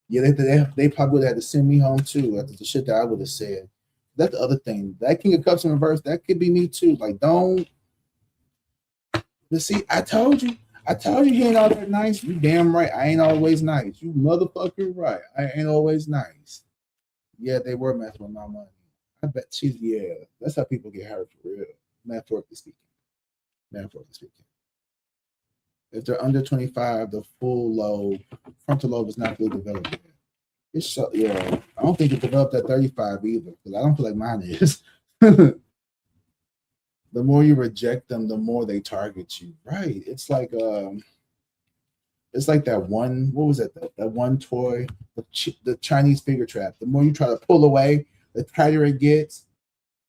Yeah, they probably would have had to send me home too after the shit that I would have said. That's the other thing. That King of Cups in reverse, that could be me too. Like, don't. But see, I told you he ain't all that nice. You damn right. I ain't always nice. You motherfucker right. I ain't always nice. Yeah, they were messing with my money. I bet she's, yeah. That's how people get hurt for real. Metaphorically speaking. Metaphorically speaking. If they're under 25, the full lobe, frontal lobe is not fully developed yet. It's so, yeah. I don't think it developed at 35 either, because I don't feel like mine is. The more you reject them, the more they target you. Right. It's like that one, what was it? That one toy, the Chinese finger trap. The more you try to pull away, the tighter it gets.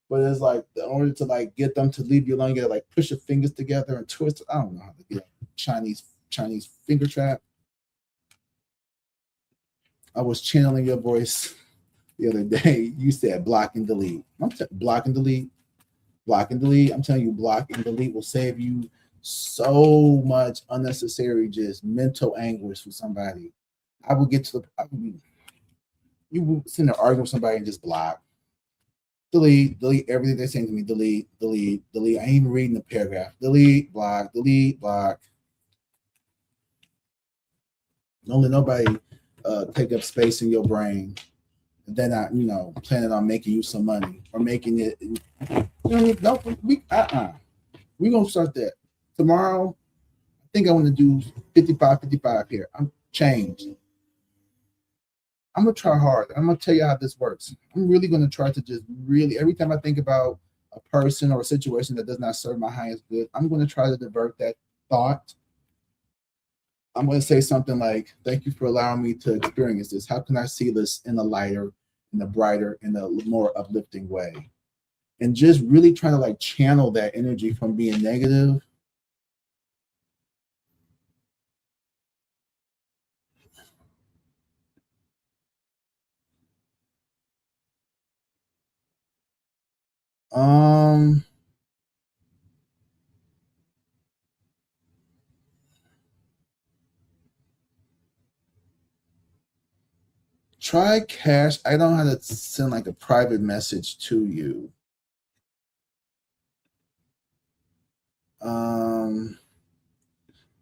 But it's like in order to like get them to leave you alone, you gotta like push your fingers together and twist. I don't know how to get a Chinese finger trap. I was channeling your voice the other day. You said block and delete. Block and delete, block and delete. I'm telling you, block and delete will save you so much unnecessary just mental anguish for somebody. I would get to the you would sit there arguing with somebody and just block. Delete everything they're saying to me. Delete. I ain't even reading the paragraph. Delete, block. Don't let nobody take up space in your brain. They're not, planning on making you some money or making it. No, we gonna start that tomorrow. I think I want to do 55 here. I'm changed. I'm gonna try hard. I'm gonna tell you how this works. I'm really gonna try to just really every time I think about a person or a situation that does not serve my highest good, I'm gonna try to divert that thought. I'm gonna say something like, "Thank you for allowing me to experience this. How can I see this in a lighter, in a brighter, in a more uplifting way?" And just really trying to like channel that energy from being negative. Um, Try cash. I don't know how to send like a private message to you. Um,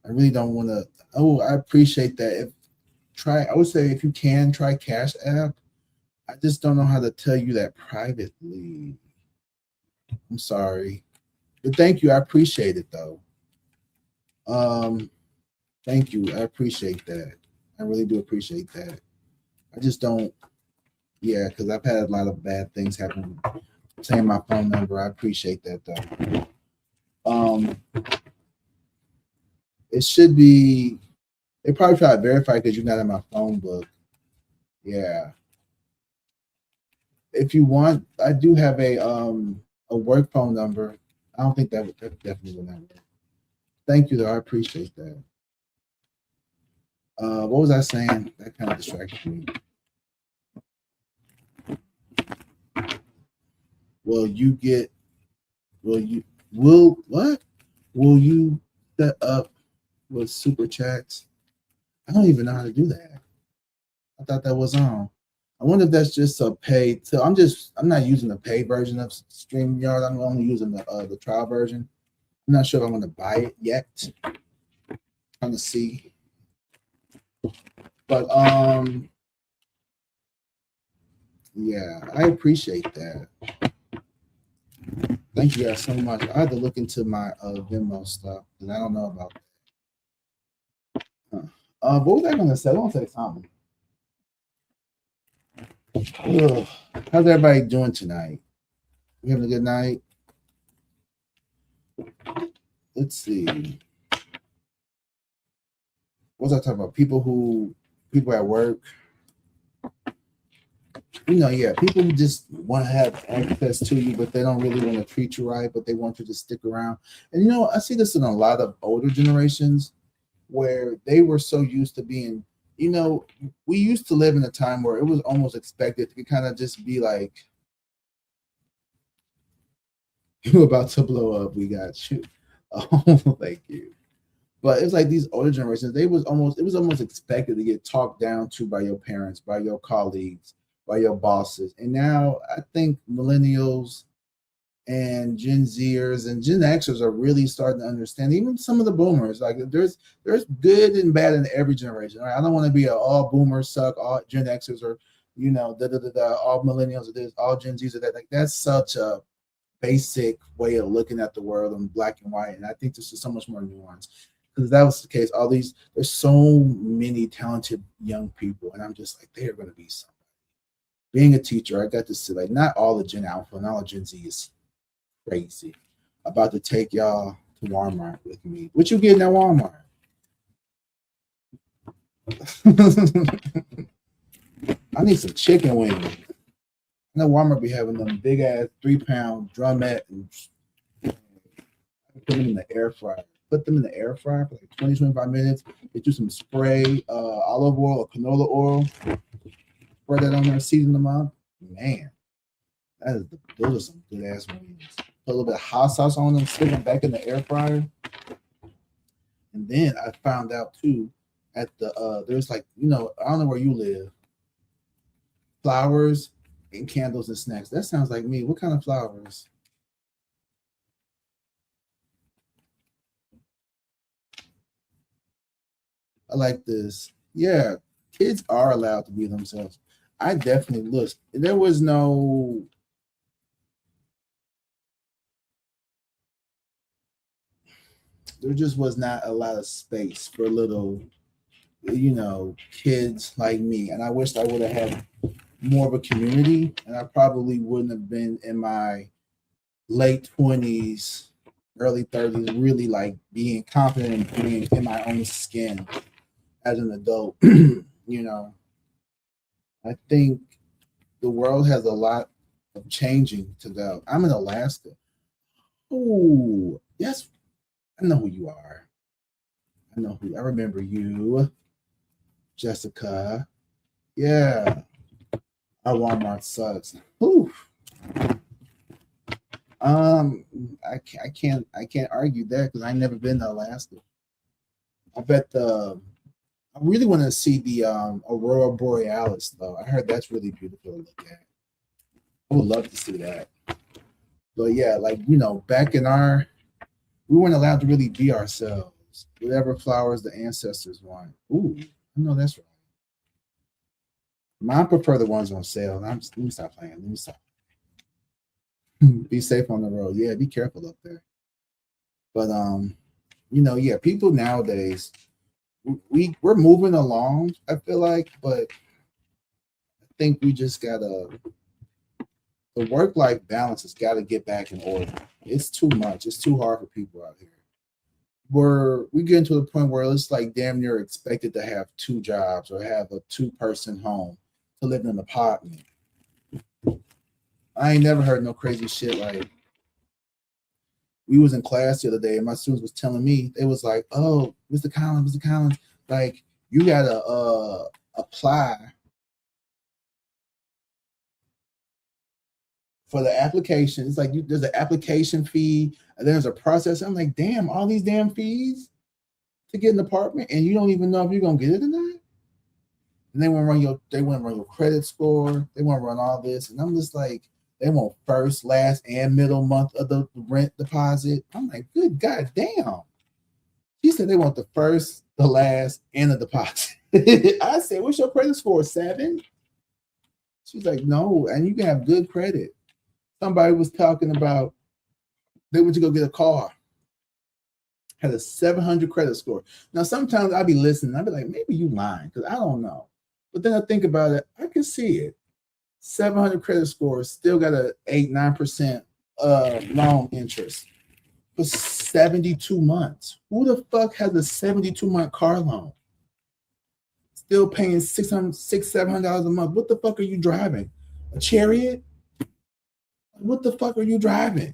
I really don't want to. Oh, I appreciate that. I would say if you can try Cash App. I just don't know how to tell you that privately. I'm sorry, but thank you. I appreciate it though. Um, Thank you. I appreciate that. I really do appreciate that. I just don't. Yeah, because I've had a lot of bad things happen. Saying my phone number. I appreciate that though. Um, it should be. They probably try to verify because you're not in my phone book. Yeah. If you want, I do have a work phone number. I don't think that definitely will not work. Thank you though. I appreciate that. What was I saying? That kind of distracted me. Will you get? Will you? Will what? Will you set up with super chats? I don't even know how to do that. I thought that was on. I wonder if that's just a paid. So I'm not using the paid version of StreamYard. I'm only using the trial version. I'm not sure if I'm going to buy it yet. Trying to see, but yeah, I appreciate that. Thank you guys so much. I had to look into my Venmo stuff because I don't know about that. What was I going to say? I want to say something. Ugh. How's everybody doing tonight? You having a good night? Let's see. What was I talking about? People at work. Yeah, people who just want to have access to you, but they don't really want to treat you right, but they want you to stick around. And I see this in a lot of older generations where they were so used to being, we used to live in a time where it was almost expected to kind of just be like, "You're about to blow up. We got you." Oh, thank you. But it's like these older generations, it was almost expected to get talked down to by your parents, by your colleagues, by your bosses. And now I think millennials and Gen Zers and Gen Xers are really starting to understand. Even some of the boomers, like there's good and bad in every generation. Right? I don't want to be all boomers suck, all Gen Xers are, all millennials are this, all Gen Zs are that. Like that's such a basic way of looking at the world in black and white. And I think this is so much more nuanced. because that was the case. There's so many talented young people, and I'm just like, they are going to be something. Being a teacher, I got to see like not all the Gen Alpha, not all Gen Z is crazy. About to take y'all to Walmart with me. What you getting at Walmart? I need some chicken wings. I know Walmart be having them big ass 3-pound drumette and put them in the air fryer. Put them in the air fryer for like 20, 25 minutes. Get you some spray olive oil or canola oil. Spray that on there, season them up. Man, those are some good ass wings. Put a little bit of hot sauce on them, stick them back in the air fryer. And then I found out too at the there's like, I don't know where you live. Flowers and candles and snacks. That sounds like me. What kind of flowers? I like this. Yeah, kids are allowed to be themselves. I definitely look. There just was not a lot of space for little, kids like me. And I wished I would have had more of a community, and I probably wouldn't have been in my late 20s, early 30s, really like being confident and being in my own skin as an adult. I think the world has a lot of changing to go. I'm in Alaska. Oh, yes, I know who you are. I remember you, Jessica. Yeah, our Walmart sucks. Ooh. I can't argue that because I never been to Alaska. I really want to see the Aurora Borealis though. I heard that's really beautiful to look at. I would love to see that. But yeah, like back we weren't allowed to really be ourselves. Whatever flowers the ancestors want. Ooh, I know that's right. Mine prefer the ones on sale. Let me stop playing. Let me stop. Be safe on the road. Yeah, be careful up there. But yeah, people nowadays we're moving along, I feel like, but I think we just gotta the work-life balance has got to get back in order. It's too much. It's too hard for people out here. We getting to the point where it's like damn near expected to have 2 jobs or have a 2-person home to live in an apartment. I ain't never heard no crazy shit like we was in class the other day and my students was telling me, they was like, oh, Mr. Collins, like you gotta apply for the application. It's like there's an application fee and there's a process. I'm like, damn, all these damn fees to get an apartment and you don't even know if you're gonna get it or not. And they want to run your credit score. They want to run all this, and I'm just like, they want first, last, and middle month of the rent deposit. I'm like, good God damn. She said they want the first, the last, and the deposit. I said, what's your credit score? 7? She's like, no, and you can have good credit. Somebody was talking about they went to go get a car, had a 700 credit score. Now, sometimes I'll be listening. I'll be like, maybe you lying because I don't know. But then I think about it, I can see it. 700 credit score, still got a 8-9% loan interest for 72 months. Who the fuck has a 72-month car loan? Still paying $700 a month. What the fuck are you driving? A Chariot? What the fuck are you driving?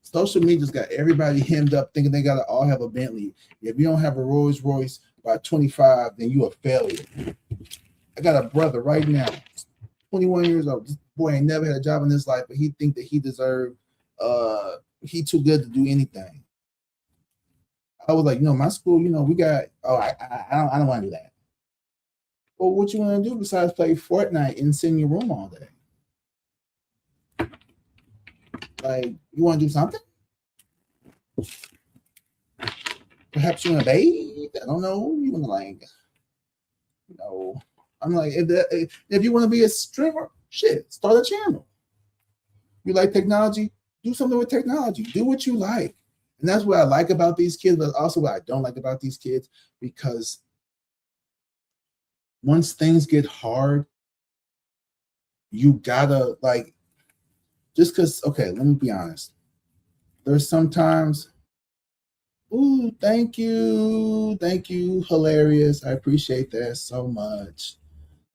Social media's got everybody hemmed up thinking they gotta all have a Bentley. If you don't have a Rolls Royce by 25, then you a failure. I got a brother right now, 21 years old. This boy ain't never had a job in his life, but he think that he deserved he too good to do anything. I was like, my school, we got I don't want to do that. Well, what you want to do besides play Fortnite and sit in your room all day? Like, you want to do something? Perhaps you want to bathe? I don't know. You want to I'm like, if you want to be a streamer, shit, start a channel. You like technology? Do something with technology. Do what you like. And that's what I like about these kids, but also what I don't like about these kids, because once things get hard, you gotta like, just because, okay, let me be honest. There's sometimes, ooh, thank you, hilarious. I appreciate that so much.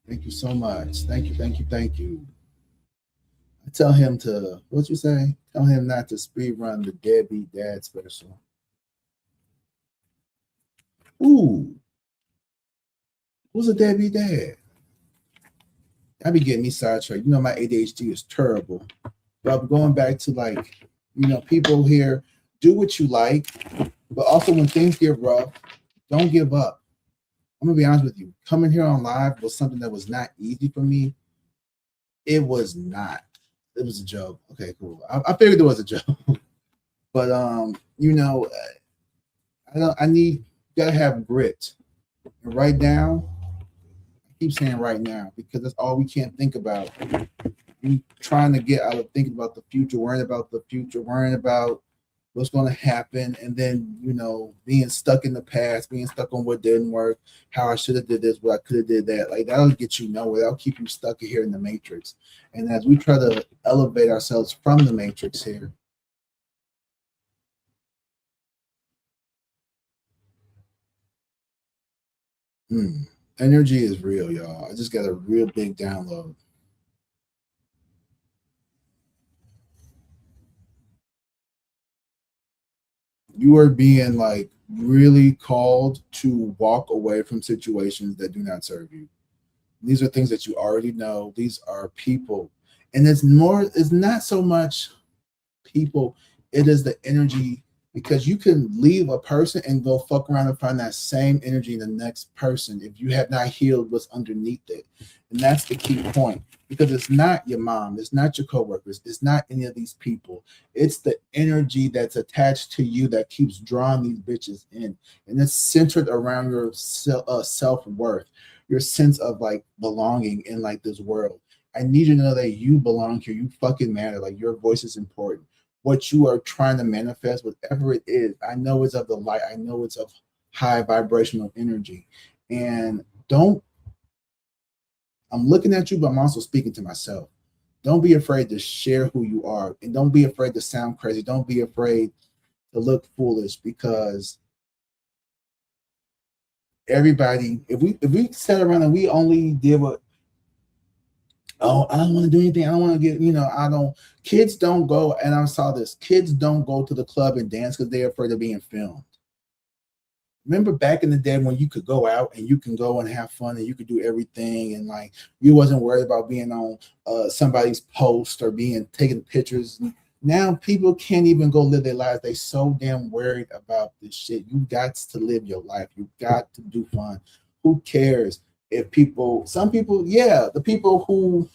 Thank you so much. Thank you. I tell him to, what you say? Tell him not to speed run the Deadbeat Dad special. Ooh, who's a deadbeat dad? I be getting me sidetracked. You know, my ADHD is terrible. But I'm going back to, like, people here, do what you like, but also when things get rough, don't give up. I'm gonna be honest with you. Coming here on live was something that was not easy for me. It was not. It was a joke. Okay, cool. I figured it was a joke, but I need, gotta have grit. And right now, I keep saying right now because that's all we can't think about. We trying to get out of thinking about the future, worrying about the future, worrying about what's going to happen, and then being stuck in the past, being stuck on what didn't work, how I should have did this, what I could have did that. Like, that'll get you nowhere. That'll keep you stuck here in the matrix. And as we try to elevate ourselves from the matrix here, energy is real, y'all. I just got a real big download. You are being, like, really called to walk away from situations that do not serve you. These are things that you already know. These are people. And it's not so much people, it is the energy, because you can leave a person and go fuck around and find that same energy in the next person if you have not healed what's underneath it. And that's the key point, because it's not your mom, it's not your coworkers, it's not any of these people. It's the energy that's attached to you that keeps drawing these bitches in, and it's centered around your self-worth, your sense of, like, belonging in, like, this world. I need you to know that you belong here. You fucking matter. Like, your voice is important. What you are trying to manifest, whatever it is, I know it's of the light. I know it's of high vibrational energy. And don't, I'm looking at you, but I'm also speaking to myself. Don't be afraid to share who you are. And don't be afraid to sound crazy. Don't be afraid to look foolish, because everybody, if we sat around and we only did what, oh, I don't want to do anything. I don't want to get, I don't, kids don't go, and I saw this, kids don't go to the club and dance because they're afraid of being filmed. Remember back in the day when you could go out and you can go and have fun and you could do everything, and, like, you wasn't worried about being on somebody's post or being taking pictures. Now people can't even go live their lives. They so damn worried about this shit. You got to live your life. You got to do fun. Who cares if people, some people, yeah, the people who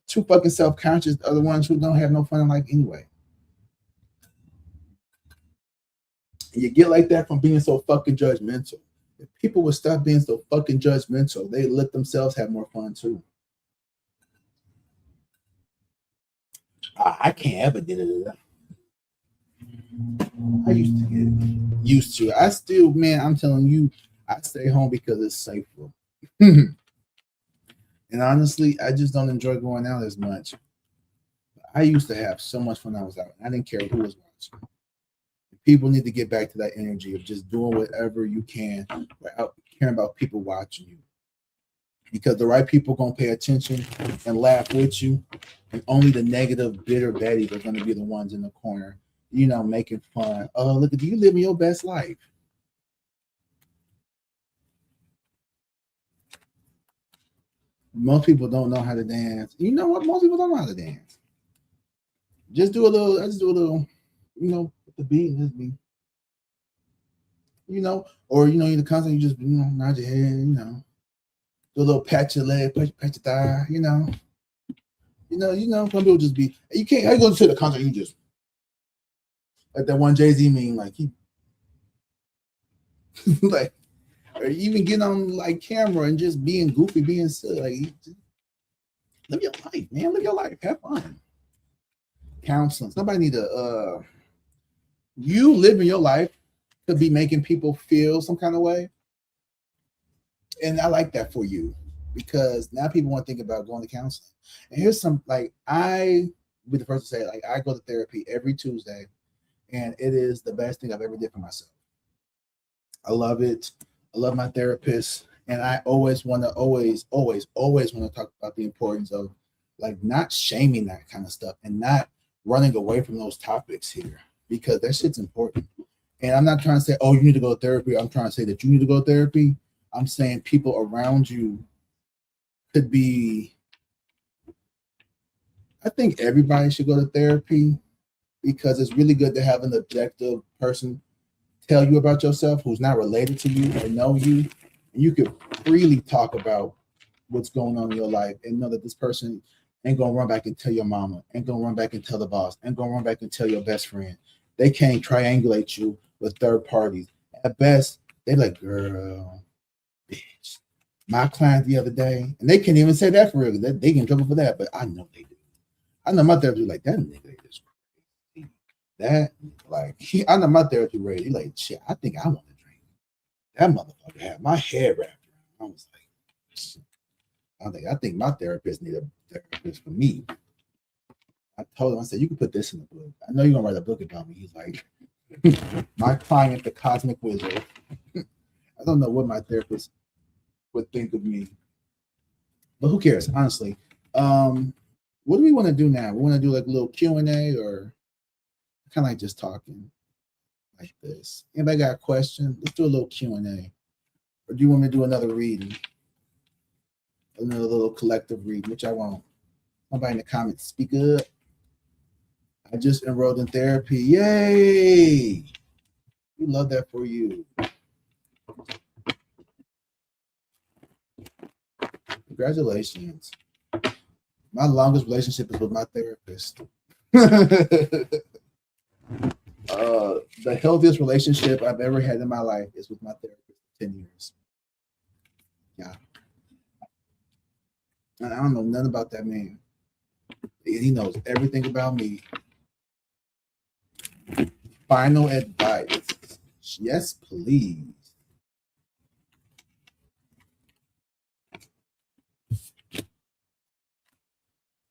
too fucking self-conscious are the ones who don't have no fun in life anyway. And you get like that from being so fucking judgmental. If people would stop being so fucking judgmental, they let themselves have more fun too. I can't ever get it. I used to get it. Used to. I still, man, I'm telling you, I stay home because it's safer. And honestly, I just don't enjoy going out as much. I used to have so much fun when I was out. I didn't care who was watching. People need to get back to that energy of just doing whatever you can without caring about people watching you. Because the right people gonna pay attention and laugh with you, and only the negative, bitter baddies are gonna be the ones in the corner, making fun. Oh, look at you living your best life. Most people don't know how to dance. You know what? Most people don't know how to dance. Just do a little. I just do a little. With the beat and just be. Or in the concert, you just nod your head. Do a little pat your leg, pat your thigh. Some people just be. You can't. I go to the concert. You just like that one Jay-Z meme. Like he, like, or even getting on, like, camera and just being goofy, being silly. Like, live your life, man. Live your life. Have fun. Counseling. Somebody need to You living your life could be making people feel some kind of way. And I like that for you because now people want to think about going to counseling. And here's some like I be the first to say like I go to therapy every Tuesday, and it is the best thing I've ever did for myself. I love it. I love my therapist, and I always want to always want to talk about the importance of like not shaming that kind of stuff and not running away from those topics here because that shit's important. And I'm not trying to say, oh, you need to go to therapy. I'm trying to say that you need to go to therapy. I'm saying people around you could be. I think everybody should go to therapy because it's really good to have an objective person tell you about yourself who's not related to you or know you, and you could freely talk about what's going on in your life and know that this person ain't gonna run back and tell your mama, ain't gonna run back and tell the boss, ain't gonna run back and tell your best friend. They can't triangulate you with third parties. At best, they're like, girl, bitch. My client the other day, and they can't even say that for real. They get in trouble for that, but I know they do. I know my therapist like that nigga is crazy. That like I know my therapist ready. He like, shit, I think I want to drink. That motherfucker had my head wrapped around. I was like, shit. I think my therapist need a therapist for me. I told him, I said, you can put this in the book. I know you're gonna write a book about me. He's like, my client, the Cosmic Wizard. I don't know what my therapist would think of me, but who cares? Honestly, what do we want to do now? We want to do like a little Q&A or kind of like just talking like this. Anybody got a question? Let's do a little Q&A. Or do you want me to do another reading? Another little collective reading, which I won't. Somebody in the comments, speak up. I just enrolled in therapy. Yay! We love that for you. Congratulations. My longest relationship is with my therapist. The healthiest relationship I've ever had in my life is with my therapist. 10 years. Yeah. And I don't know nothing about that man. He knows everything about me. Final advice. Yes, please.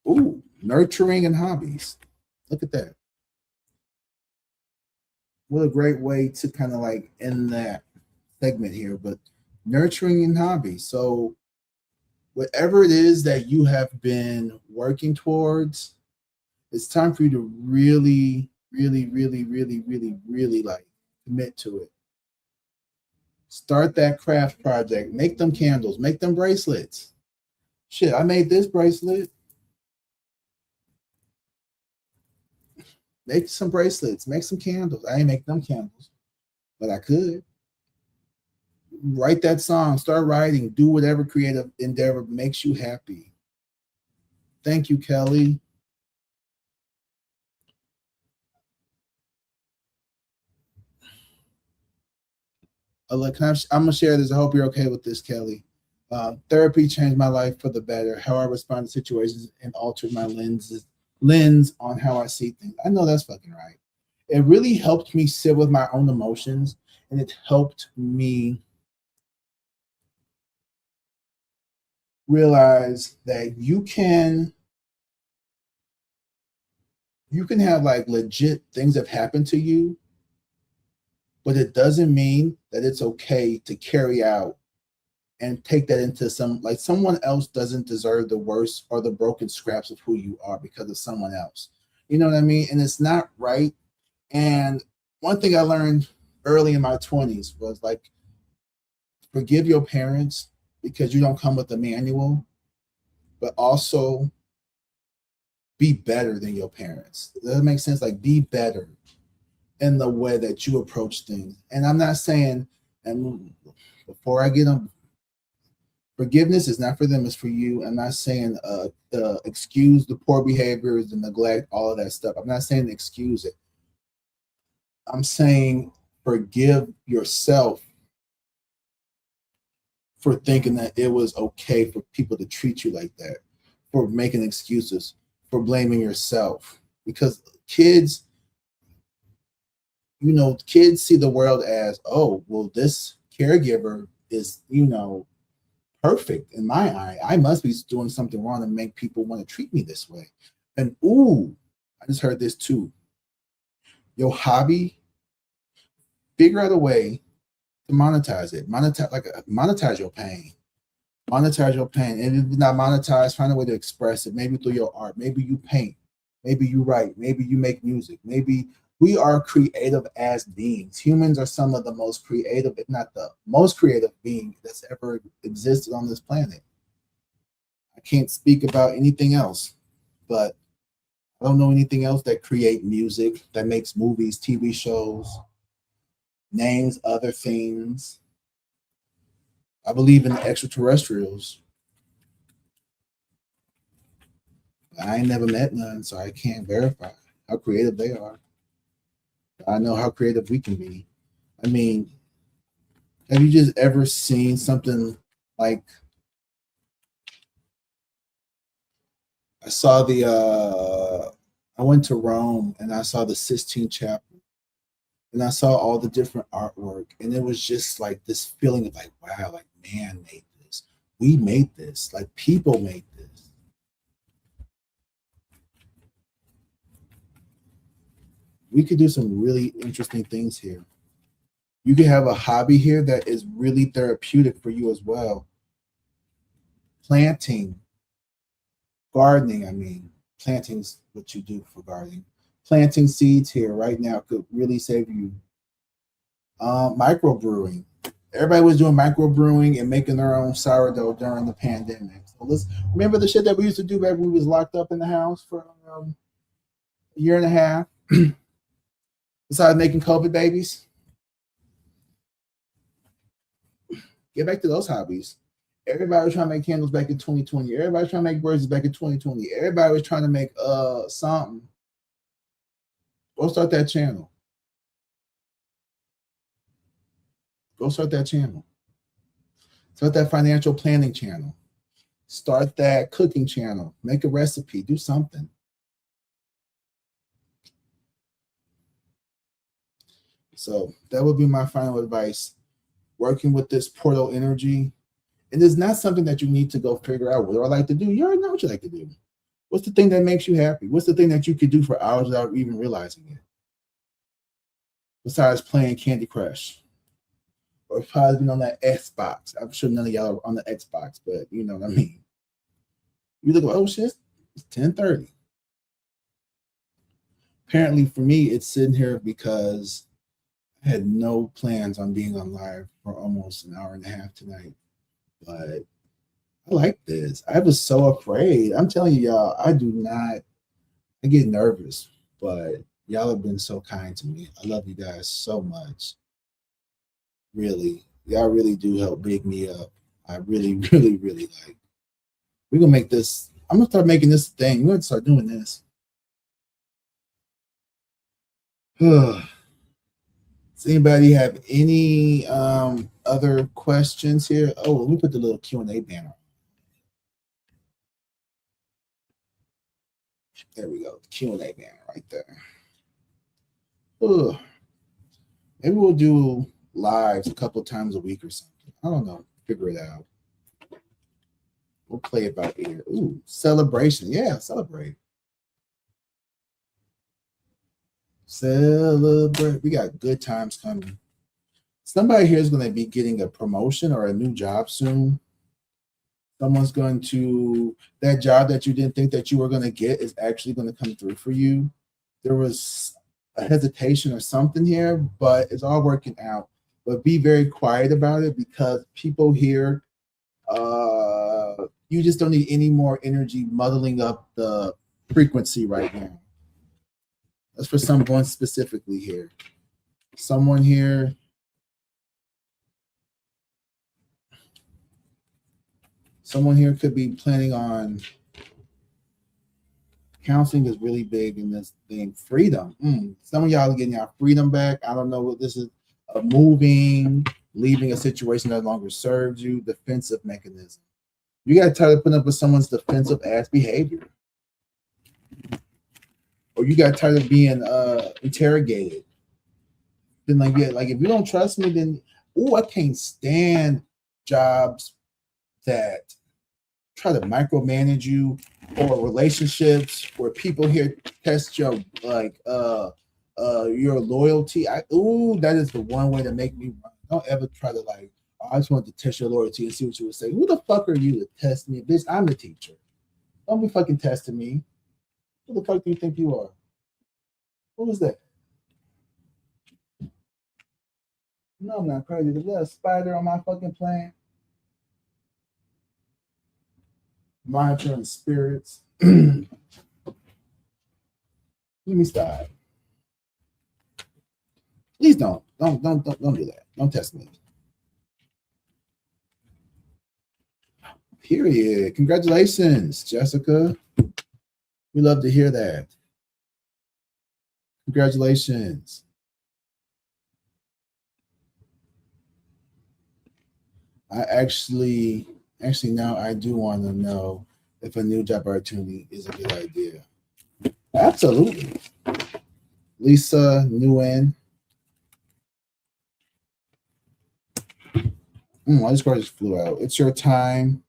Ooh, nurturing and hobbies. Look at that. What a great way to kind of like end that segment here. But nurturing and hobbies. So whatever it is that you have been working towards, it's time for you to really like commit to it. Start that craft project. Make them candles. Make them bracelets. Shit, I made this bracelet. Make some bracelets. Make some candles. I ain't make them candles, but I could. Write that song. Start writing. Do whatever creative endeavor makes you happy. Thank you, Kelly. Look, I'm gonna share this. I hope you're okay with this, Kelly. Therapy changed my life for the better. How I respond to situations and altered my lens on how I see things. I know that's fucking right. It really helped me sit with my own emotions, and it helped me realize that you can have like legit things that happen to you, but it doesn't mean that it's okay to carry out and take that into some like someone else doesn't deserve the worst or the broken scraps of who you are because of someone else. You know what I mean? And it's not right. And one thing I learned early in my 20s was like forgive your parents because you don't come with a manual, but also be better than your parents. Does that make sense? Like be better in the way that you approach things. And I'm not saying, and before I get them, forgiveness is not for them, it's for you. I'm not saying excuse the poor behaviors, the neglect, all of that stuff. I'm not saying excuse it. I'm saying forgive yourself for thinking that it was okay for people to treat you like that, for making excuses, for blaming yourself. Because kids, kids see the world as, oh, well, this caregiver is, perfect in my eye. I must be doing something wrong to make people want to treat me this way. And ooh, I just heard this too. Your hobby, figure out a way to monetize it. Monetize your pain. Monetize your pain. And if it's not monetized, find a way to express it. Maybe through your art. Maybe you paint. Maybe you write. Maybe you make music. Maybe we are creative as beings. Humans are some of the most creative, if not the most creative being that's ever existed on this planet. I can't speak about anything else, but I don't know anything else that create music, that makes movies, TV shows, names other things. I believe in the extraterrestrials. I ain't never met none, so I can't verify how creative they are. I know how creative we can be. I mean, have you just ever seen something like, I went to Rome and I saw the Sistine Chapel and I saw all the different artwork, and it was just like this feeling of like, wow, like man made this. We made this, like people made this. We could do some really interesting things here. You could have a hobby here that is really therapeutic for you as well. Planting, gardening, planting's what you do for gardening. Planting seeds here right now could really save you. Microbrewing. Everybody was doing microbrewing and making their own sourdough during the pandemic. So let's remember the shit that we used to do back when we was locked up in the house for a year and a half. Besides making COVID babies, get back to those hobbies. Everybody was trying to make candles back in 2020. Everybody was trying to make bracelets back in 2020. Everybody was trying to make something. Go start that channel. Go start that channel. Start that financial planning channel. Start that cooking channel. Make a recipe. Do something. So that would be my final advice. Working with this portal energy. And it's not something that you need to go figure out what do I like to do. You already know what you like to do. What's the thing that makes you happy? What's the thing that you could do for hours without even realizing it? Besides playing Candy Crush. Or probably being on that Xbox. I'm sure none of y'all are on the Xbox, but you know what I mean. You look like, oh shit, it's 10:30. Apparently for me, it's sitting here because I had no plans on being on live for almost an hour and a half tonight. But I like this. I was so afraid. I'm telling you, y'all, I get nervous, but y'all have been so kind to me. I love you guys so much. Really. Y'all really do help big me up. I really, really, really like. We're going to make this. I'm going to start making this thing. We're going to start doing this. Does anybody have any other questions here? Oh, let me put the little Q&A banner. There we go. The Q&A banner right there. Maybe we'll do lives a couple times a week or something. I don't know. Figure it out. We'll play it by ear. Ooh, celebration. Yeah, celebrate. Celebrate. We got good times coming. Somebody here is going to be getting a promotion or a new job soon. Someone's going to, that job that you didn't think that you were going to get is actually going to come through for you. There was a hesitation or something here, but it's all working out. But be very quiet about it because people here, you just don't need any more energy muddling up the frequency right now. That's for someone specifically here. Someone here. Someone here could be planning on counseling is really big in this thing. Freedom. Some of y'all are getting your freedom back. I don't know what this is. Moving, leaving a situation that no longer serves you. Defensive mechanism. You got tired of putting up with someone's defensive ass behavior. Or you got tired of being interrogated. Been like, yeah, like if you don't trust me, then I can't stand jobs that try to micromanage you, or relationships where people here test your your loyalty. That is the one way to make me run. Don't ever try to like, I just want to test your loyalty and see what you would say. Who the fuck are you to test me? Bitch, I'm the teacher. Don't be fucking testing me. Who the fuck do you think you are? What was that? No, I'm not crazy. Is there a spider on my fucking plane? Monitoring spirits. Let me stop. Please don't do that. Don't test me. Period. Congratulations, Jessica. We love to hear that. Congratulations. I actually now I do want to know if a new job opportunity is a good idea. Absolutely. Lisa Nguyen. This card just flew out. It's your time.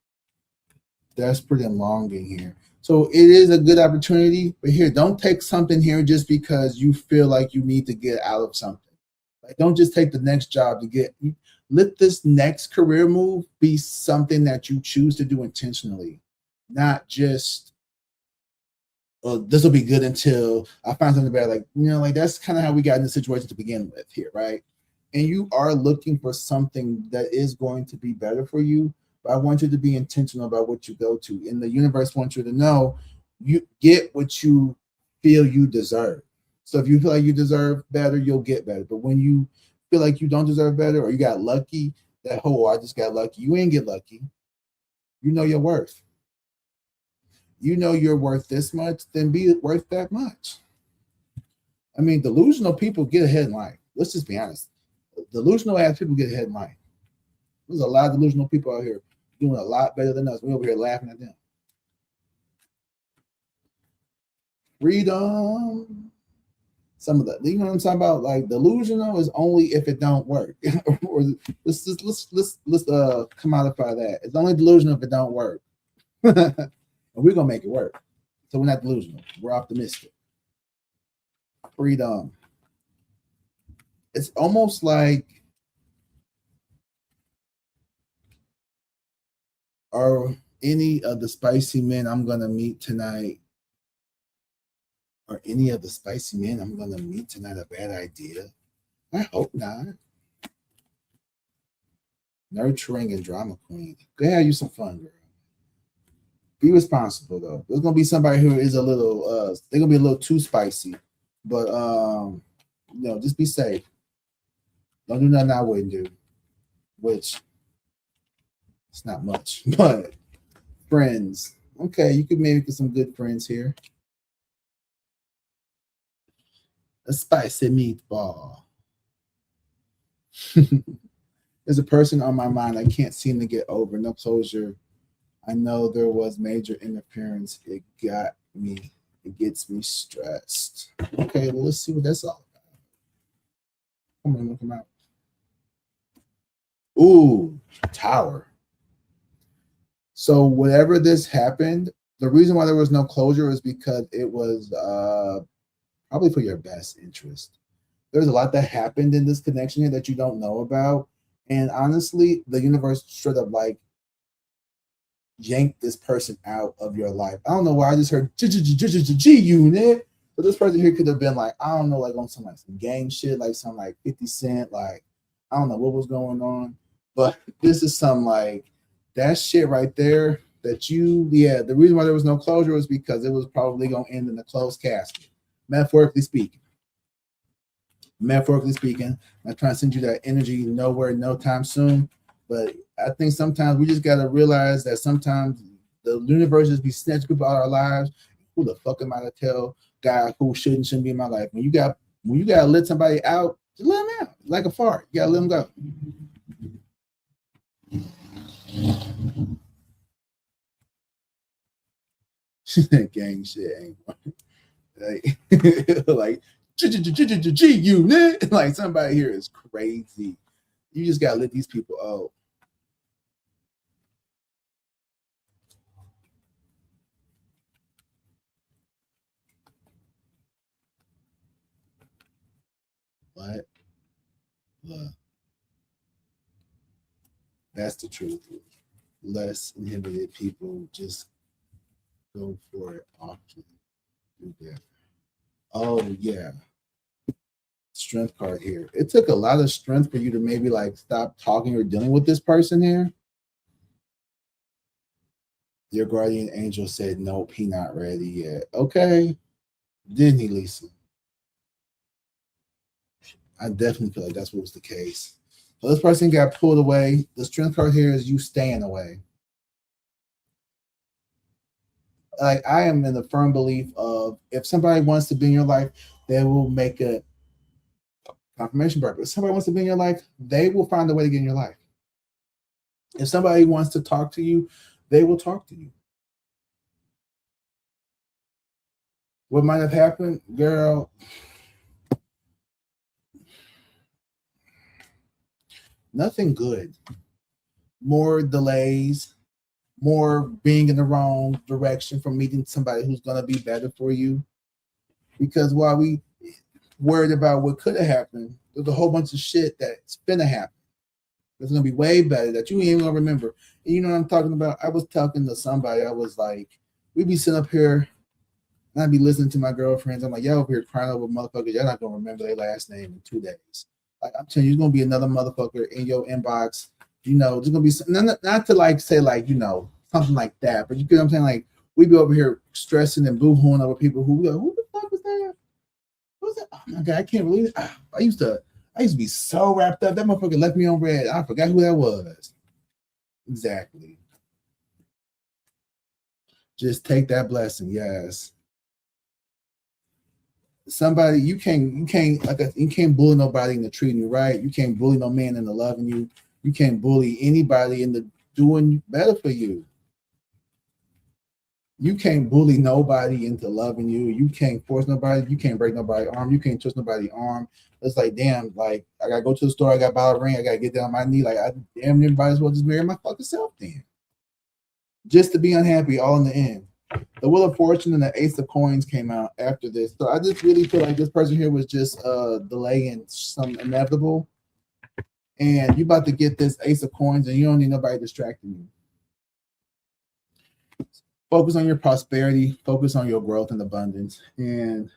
That's pretty longing here. So it is a good opportunity, but here, don't take something here just because you feel like you need to get out of something. Like, don't just take the next job to get. Let this next career move be something that you choose to do intentionally, not just, this will be good until I find something better. Like, like that's kind of how we got in the situation to begin with here, right? And you are looking for something that is going to be better for you. But I want you to be intentional about what you go to. And the universe wants you to know you get what you feel you deserve. So if you feel like you deserve better, you'll get better. But when you feel like you don't deserve better, or you got lucky, that whole I just got lucky, you ain't get lucky. You know your worth. You know you're worth this much, then be worth that much. I mean, delusional people get ahead in life. Let's just be honest. Delusional ass people get ahead in life. There's a lot of delusional people out here doing a lot better than us. We're over here laughing at them. Freedom. Some of that, you know what I'm talking about? Like, delusional is only if it don't work. Or let's commodify that. It's only delusional if it don't work. And we're gonna make it work. So we're not delusional. We're optimistic. Freedom. It's almost like, are any of the spicy men I'm gonna meet tonight, a bad idea? I hope not. Nurturing and drama queen. Go have you some fun, girl. Be responsible though. There's gonna be somebody who is a little they're gonna be a little too spicy. But just be safe. Don't do nothing I wouldn't do. Which it's not much. But friends. Okay, you could maybe get some good friends here. A spicy meatball. There's a person on my mind I can't seem to get over. No closure. I know there was major interference. It gets me stressed. Okay, well, let's see what that's all about. Come on, come out. Ooh, tower. So whatever this happened, the reason why there was no closure is because it was probably for your best interest. There's a lot that happened in this connection here that you don't know about. And honestly, the universe straight up like yank this person out of your life. I don't know why I just heard G unit, but this person here could have been like, I don't know, like on some gang shit, like some like 50 Cent, like I don't know what was going on, but this is some like that shit right there that the reason why there was no closure was because it was probably gonna end in a closed casket, metaphorically speaking. I'm not trying to send you that energy nowhere, no time soon. But I think sometimes we just gotta realize that sometimes the universe just be snatched about our lives. Who the fuck am I to tell guy who shouldn't be in my life? When you gotta let somebody out, just let them out. Like a fart. You gotta let them go. That gang shit ain't like, like G-Unit. Like somebody here is crazy. You just gotta let these people out. What? Look, that's the truth. Less inhibited people just go for it often. Do that. Oh yeah, strength card here. It took a lot of strength for you to maybe like stop talking or dealing with this person here. Your guardian angel said, nope, he not ready yet. Okay. Didn't he, Lisa? I definitely feel like that's what was the case. So this person got pulled away. The strength card here is you staying away. Like I am in the firm belief of if somebody wants to be in your life, they will make a confirmation bracket. If somebody wants to be in your life, they will find a way to get in your life. If somebody wants to talk to you, they will talk to you. What might have happened, girl? Nothing good. More delays, more being in the wrong direction from meeting somebody who's going to be better for you. Because while we worried about what could have happened, there's a whole bunch of shit that's going to happen. It's going to be way better that you ain't even going to remember. And you know what I'm talking about? I was talking to somebody. I was like, we be sitting up here and I'd be listening to my girlfriends. I'm like, y'all over here crying over motherfuckers. Y'all not going to remember their last name in 2 days. Like, I'm telling you, there's going to be another motherfucker in your inbox. You know, there's going to be not to like say like, you know, something like that. But you get what I'm saying? Like, we be over here stressing and boo-hooing over people who, like, who the fuck was that? Who's that? Oh my God, I can't believe it. I used to be so wrapped up. That motherfucker left me on red. I forgot who that was. Exactly. Just take that blessing. Yes. Somebody you can't bully nobody into treating you right. You can't bully no man into loving you. You can't bully anybody into doing better for you. You can't bully nobody into loving you. You can't force nobody. You can't break nobody's arm. You can't twist nobody's arm. It's like, damn, like I gotta go to the store. I gotta buy a ring. I gotta get down on my knee. Like I damn near might as well just marry my fucking self then. Just to be unhappy all in the end. The Wheel of Fortune and the Ace of Coins came out after this. So I just really feel like this person here was just delaying some inevitable. And you about to get this Ace of Coins and you don't need nobody distracting you. Focus on your prosperity, focus on your growth and abundance. And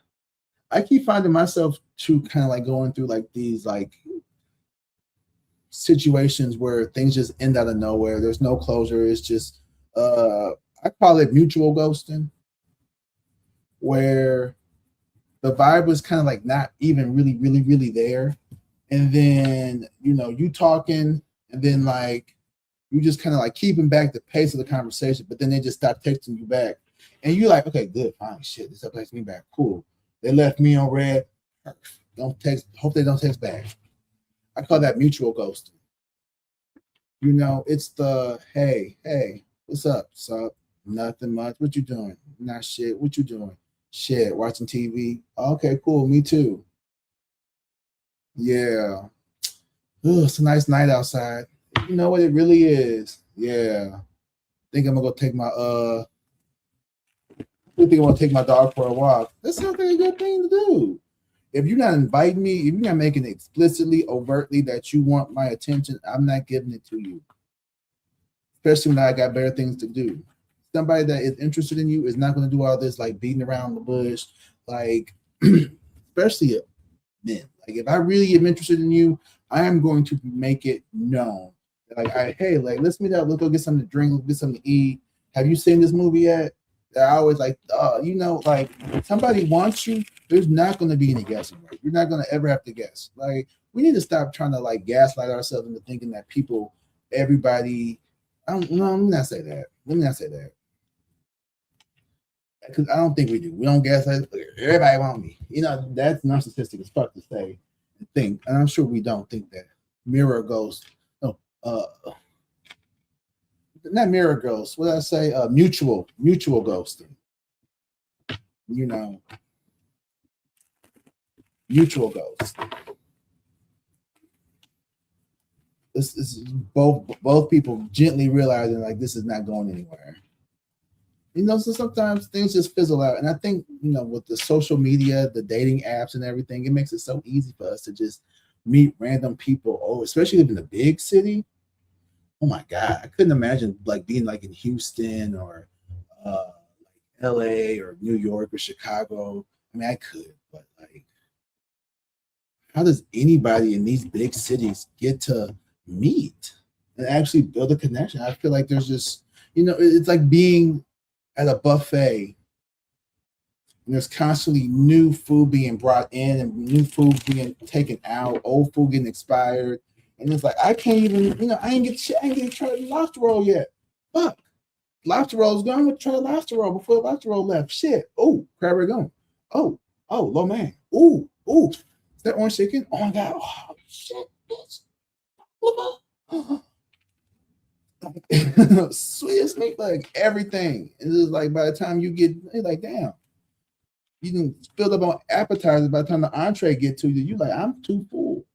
I keep finding myself to kind of like going through like these like situations where things just end out of nowhere. There's no closure. It's just I call it mutual ghosting, where the vibe was kind of like not even really there. And then, you know, you talking and then like you just kind of like keeping back the pace of the conversation, but then they just stop texting you back. And you're like, okay, good, fine, shit, this texts me back, cool. They left me on red. Don't text, hope they don't text back. I call that mutual ghosting. You know, it's the hey, what's up? Sup? Nothing much. What you doing? Not shit. What you doing? Shit, watching TV. Okay, cool. Me too. Yeah. Ooh, it's a nice night outside. You know what it really is. Yeah. Think I'm gonna go take my I think I'm gonna take my dog for a walk. That sounds like a good thing to do. If you're not inviting me, if you're not making it explicitly, overtly that you want my attention, I'm not giving it to you. Especially when I got better things to do. Somebody that is interested in you is not going to do all this like beating around the bush, like especially men. Like if I really am interested in you, I am going to make it known. Like, hey, like let's meet up. Let's go get something to drink. Let's get something to eat. Have you seen this movie yet? I always like, you know, like if somebody wants you, there's not going to be any guessing. Right? You're not going to ever have to guess. Like we need to stop trying to like gaslight ourselves into thinking that people, everybody. I don't. No, let me not say that. Let me not say that. Because I don't think we do. We don't gaslight. Everybody want me. You know, that's narcissistic as fuck to say and think. And I'm sure we don't think that. Mirror ghost. No, not mirror ghost. What did I say? Mutual ghosting. You know, mutual goals. This is both people gently realizing like this is not going anywhere. So sometimes things just fizzle out. And I think, with the social media, the dating apps and everything, it makes it so easy for us to just meet random people. Oh, especially in a big city. Oh my God. I couldn't imagine like being like in Houston or LA or New York or Chicago. I mean, I could, but like, how does anybody in these big cities get to meet and actually build a connection? I feel like there's just, it's like being at a buffet and there's constantly new food being brought in and new food being taken out, old food getting expired. And it's like, I can't even, I ain't get to try the lobster roll yet. Fuck. Lobster roll's gone. I'm going to try the lobster roll before the lobster roll left. Shit. Oh, crab gone. Oh, lo mein. Ooh. Is that orange chicken? Oh my God. Oh, shit. Sweetest meat, like everything. It's just like by the time you get, it's like, damn. You can fill up on appetizers. By the time the entree get to you, you like, I'm too full.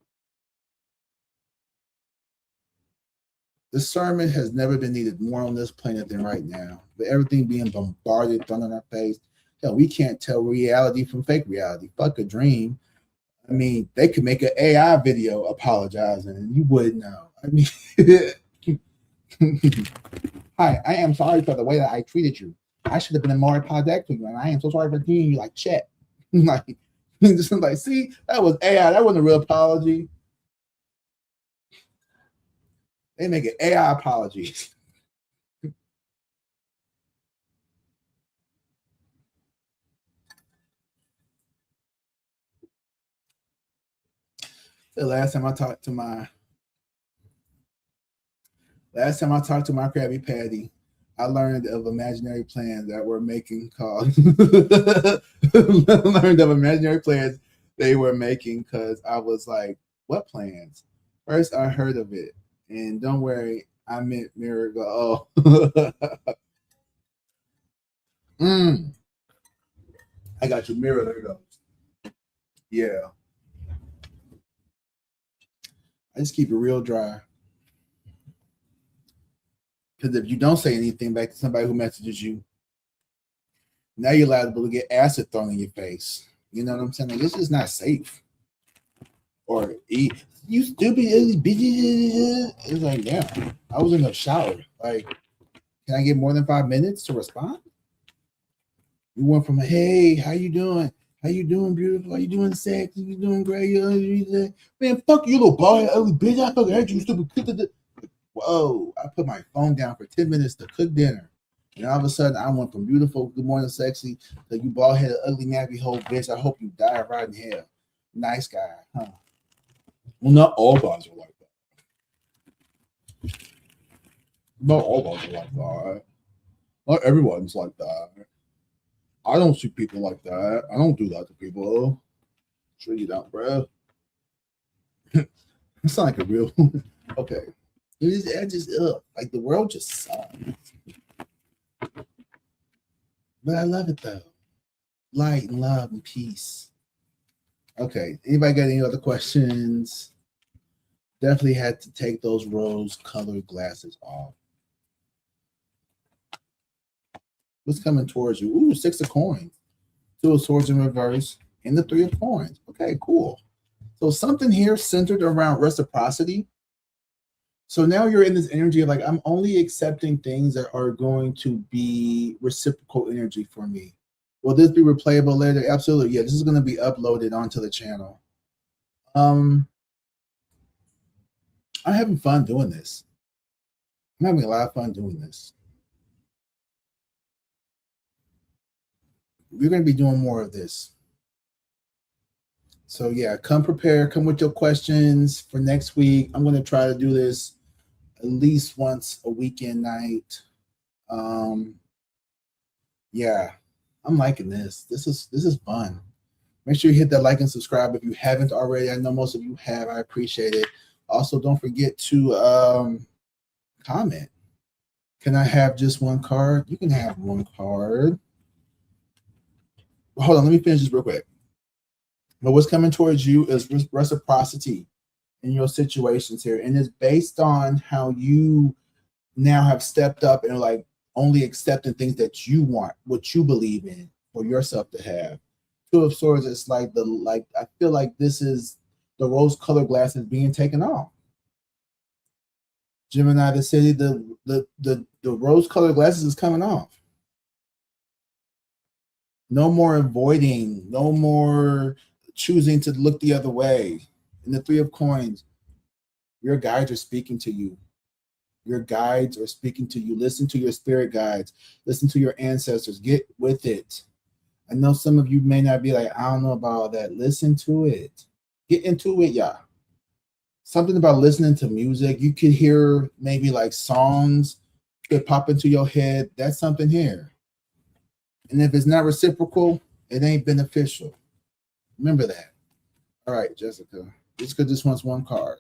Discernment has never been needed more on this planet than right now. But everything being bombarded, thrown in our face. Hell, we can't tell reality from fake reality. Fuck a dream. I mean, they could make an AI video apologizing and you wouldn't know. I mean, hi, I am sorry for the way that I treated you. I should have been more apologetic to you, and I am so sorry for treating you like shit. Like, just like, see, that was AI. That wasn't a real apology. They make it AI apologies. The last time I talked to my Krabby Patty, I learned of imaginary plans that were making called learned of imaginary plans they were making because I was like, what plans? First I heard of it, and don't worry, I meant miracle. Oh. I got your mirror. There you go. Yeah. I just keep it real dry. Because if you don't say anything back to somebody who messages you, now you're liable to get acid thrown in your face. You know what I'm saying? Like, this is not safe. Or eat. You stupid bitch. It's like, damn, I was in the shower. Like, can I get more than 5 minutes to respond? We went from, hey, how you doing? How you doing, beautiful? How you doing, sexy? You doing great? Man, fuck you, little bald ugly bitch. I fucking hate you, stupid. Whoa, I put my phone down for 10 minutes to cook dinner. And all of a sudden, I went from beautiful, good morning, sexy, to you bald headed, ugly, nappy whole bitch. I hope you die right in hell. Nice guy, huh? Well, not all guys are like that. Not all guys are like that. Not everyone's like that. I don't see people like that. I don't do that to people. Sure you don't, bro. It's not like a real. Okay. I just like the world just sucks. But I love it though. Light and love and peace. Okay. Anybody got any other questions? Definitely had to take those rose-colored glasses off. What's coming towards you? Ooh, 6 of coins. 2 of swords in reverse. And the 3 of coins. Okay, cool. So something here centered around reciprocity. So now you're in this energy of like, I'm only accepting things that are going to be reciprocal energy for me. Will this be replayable later? Absolutely. Yeah, this is going to be uploaded onto the channel. I'm having fun doing this. I'm having a lot of fun doing this. We're going to be doing more of this. So yeah, come prepared. Come with your questions for next week. I'm going to try to do this at least once a weekend night. Yeah, I'm liking this. This is fun. Make sure you hit that like and subscribe if you haven't already. I know most of you have. I appreciate it. Also, don't forget to comment. Can I have just one card? You can have one card. Hold on, let me finish this real quick. But what's coming towards you is reciprocity in your situations here. And it's based on how you now have stepped up and like only accepting things that you want, what you believe in for yourself to have. Two of Swords, it's like I feel like this is the rose-colored glasses being taken off. Gemini, the city, the rose-colored glasses is coming off. No more avoiding, no more choosing to look the other way. And the Three of Coins, your guides are speaking to you. Your guides are speaking to you. Listen to your spirit guides. Listen to your ancestors. Get with it. I know some of you may not be like, I don't know about all that. Listen to it. Get into it, y'all. Something about listening to music. You could hear maybe like songs that pop into your head. That's something here. And if it's not reciprocal, it ain't beneficial. Remember that. All right, Jessica. Just because this one's one card.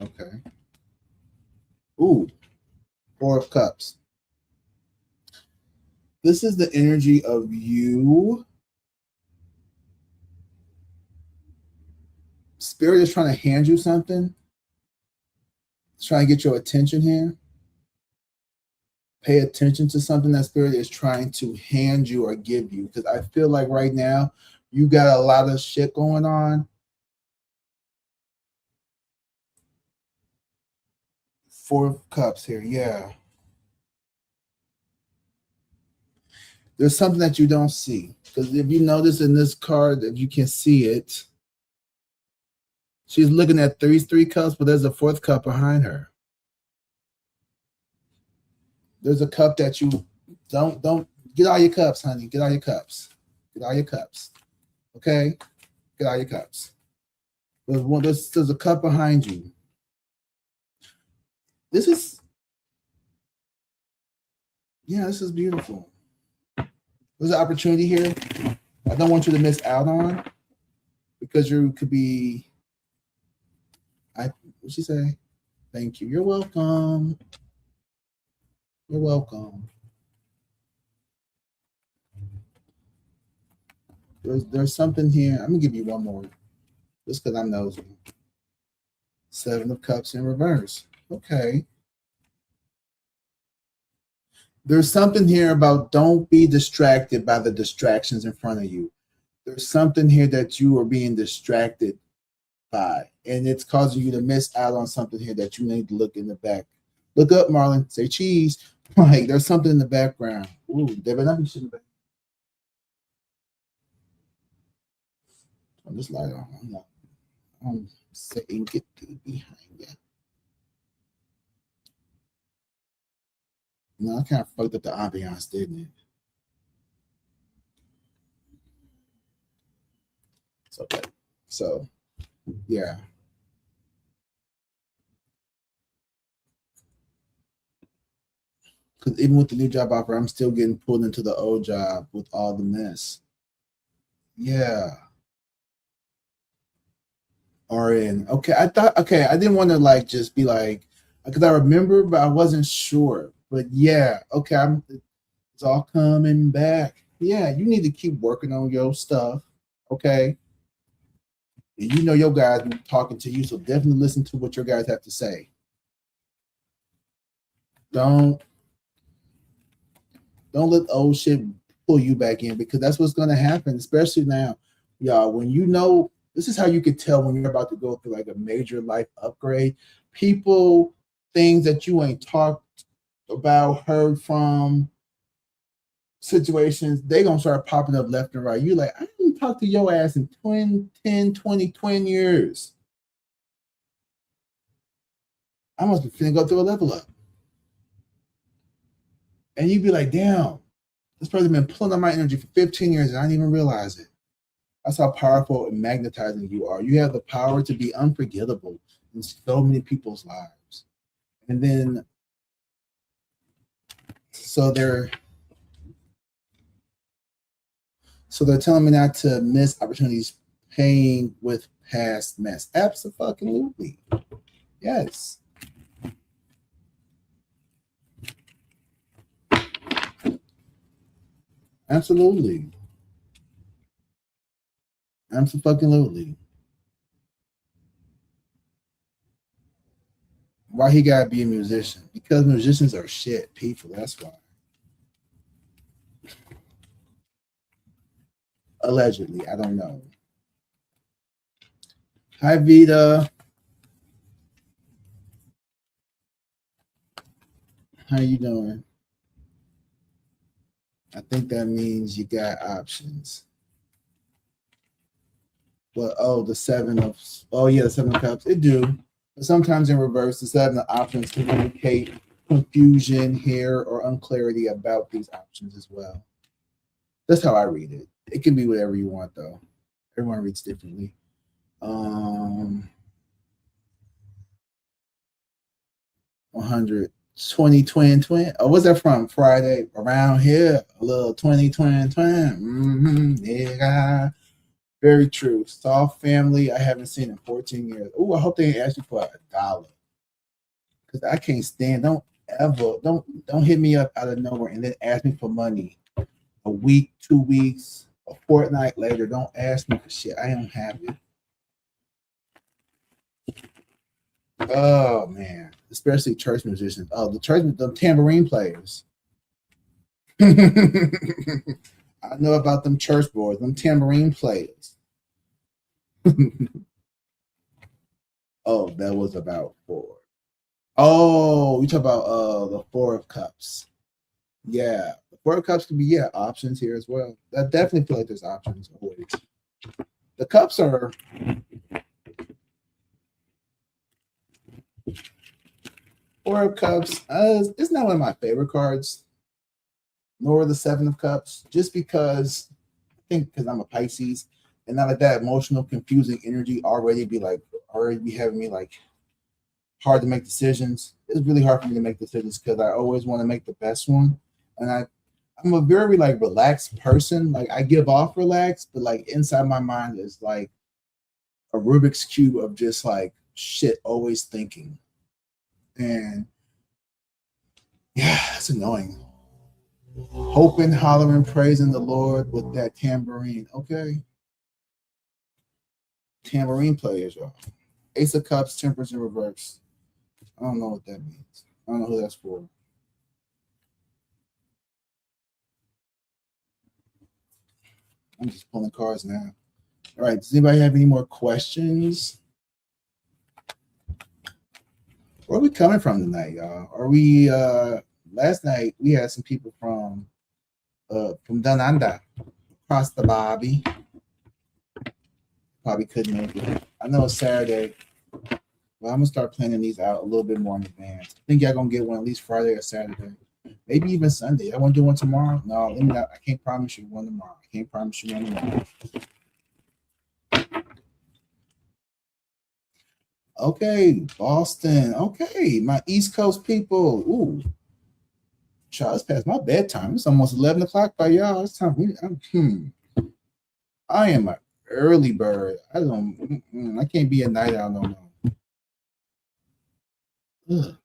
Okay. Ooh, Four of Cups. This is the energy of you. Spirit is trying to hand you something. It's trying to get your attention here. Pay attention to something that Spirit is trying to hand you or give you. Because I feel like right now you got a lot of shit going on. Four of Cups here, yeah. There's something that you don't see. Because if you notice in this card, if you can see it, she's looking at three cups, but there's a fourth cup behind her. There's a cup that you don't get all your cups, honey. Get all your cups. Get all your cups. Okay? Get all your cups. There's a cup behind you. This is beautiful. There's an opportunity here I don't want you to miss out on because you could be. What'd she say? Thank you. You're welcome. You're welcome. There's something here. I'm gonna give you one more, just because I'm nosy. Seven of Cups in reverse. Okay. There's something here about don't be distracted by the distractions in front of you. There's something here that you are being distracted by, and it's causing you to miss out on something here that you need to look in the back. Look up, Marlon. Say cheese. Like there's something in the background. Ooh, there better not be shit in the back. I'm just like, I'm saying get behind that. No, I kind of fucked up the ambiance, didn't it? It's okay. So, yeah. Because even with the new job offer, I'm still getting pulled into the old job with all the mess. Yeah. RN. Okay, I thought. Okay, I didn't want to like just be like because I remember, but I wasn't sure. But yeah, okay, it's all coming back. Yeah, you need to keep working on your stuff. Okay, and you know your guys be talking to you, so definitely listen to what your guys have to say. Don't let old shit pull you back in because that's what's going to happen, especially now, y'all. When you know, this is how you could tell when you're about to go through like a major life upgrade. People, things that you ain't talked about, heard from, situations, they gonna start popping up left and right. You like, I didn't talk to your ass in 20, 10, 20, 20 years. I must be finna go through a level up. And you'd be like, damn, this person been pulling on my energy for 15 years and I didn't even realize it. That's how powerful and magnetizing you are. You have the power to be unforgettable in so many people's lives. And then, so they're telling me not to miss opportunities paying with past mess. Absolutely. Yes. Absolutely. Absolutely. Why he gotta be a musician? Because musicians are shit people. That's why. Allegedly, I don't know. Hi Vita, how you doing? I think that means you got options. But the the 7 of cups. It do. But sometimes in reverse, the 7 of options can indicate confusion here or unclarity about these options as well. That's how I read it. It can be whatever you want though. Everyone reads differently. 100 20 twin. Oh, what's that from? Friday around here, a little 20 twin. Yeah, very true. Soft family. I haven't seen in 14 years. Oh, I hope they ask you for $1 because I can't stand. Don't hit me up out of nowhere and then ask me for money a week, 2 weeks, a fortnight later. Don't ask me for shit. I don't have it. Oh man, especially church musicians. Oh, the tambourine players. I know about them church boys, them tambourine players. Oh, that was about 4. Oh, you talk about the 4 of cups. Yeah, the 4 of cups could be options here as well. I definitely feel like there's options always. The cups are 4 of cups. It's not one of my favorite cards, nor the 7 of cups, just because I think because I'm a Pisces and not like that emotional, confusing energy already be having me like hard to make decisions. It's really hard for me to make decisions because I always want to make the best one. And I'm a very like relaxed person. Like I give off relaxed, but like inside my mind is like a Rubik's cube of just like shit always thinking. And yeah, it's annoying. Hoping, hollering, praising the Lord with that tambourine. Okay. Tambourine players, y'all. Ace of Cups, Temperance in reverse. I don't know what that means. I don't know who that's for. I'm just pulling cards now. All right. Does anybody have any more questions? Where are we coming from tonight, y'all? Are we last night we had some people from Down Under across the Bobby. Probably couldn't make it. I know it's Saturday. Well, I'm gonna start planning these out a little bit more in advance. I think y'all gonna get one at least Friday or Saturday. Maybe even Sunday. I want to do one tomorrow. No, let me not. I can't promise you one tomorrow. I can't promise you one tomorrow. Okay, Boston. Okay, my East Coast people. Ooh, child, it's past my bedtime. It's almost 11 o'clock by y'all. It's time for me. I am an early bird. I don't. I can't be a night owl no more. Ugh.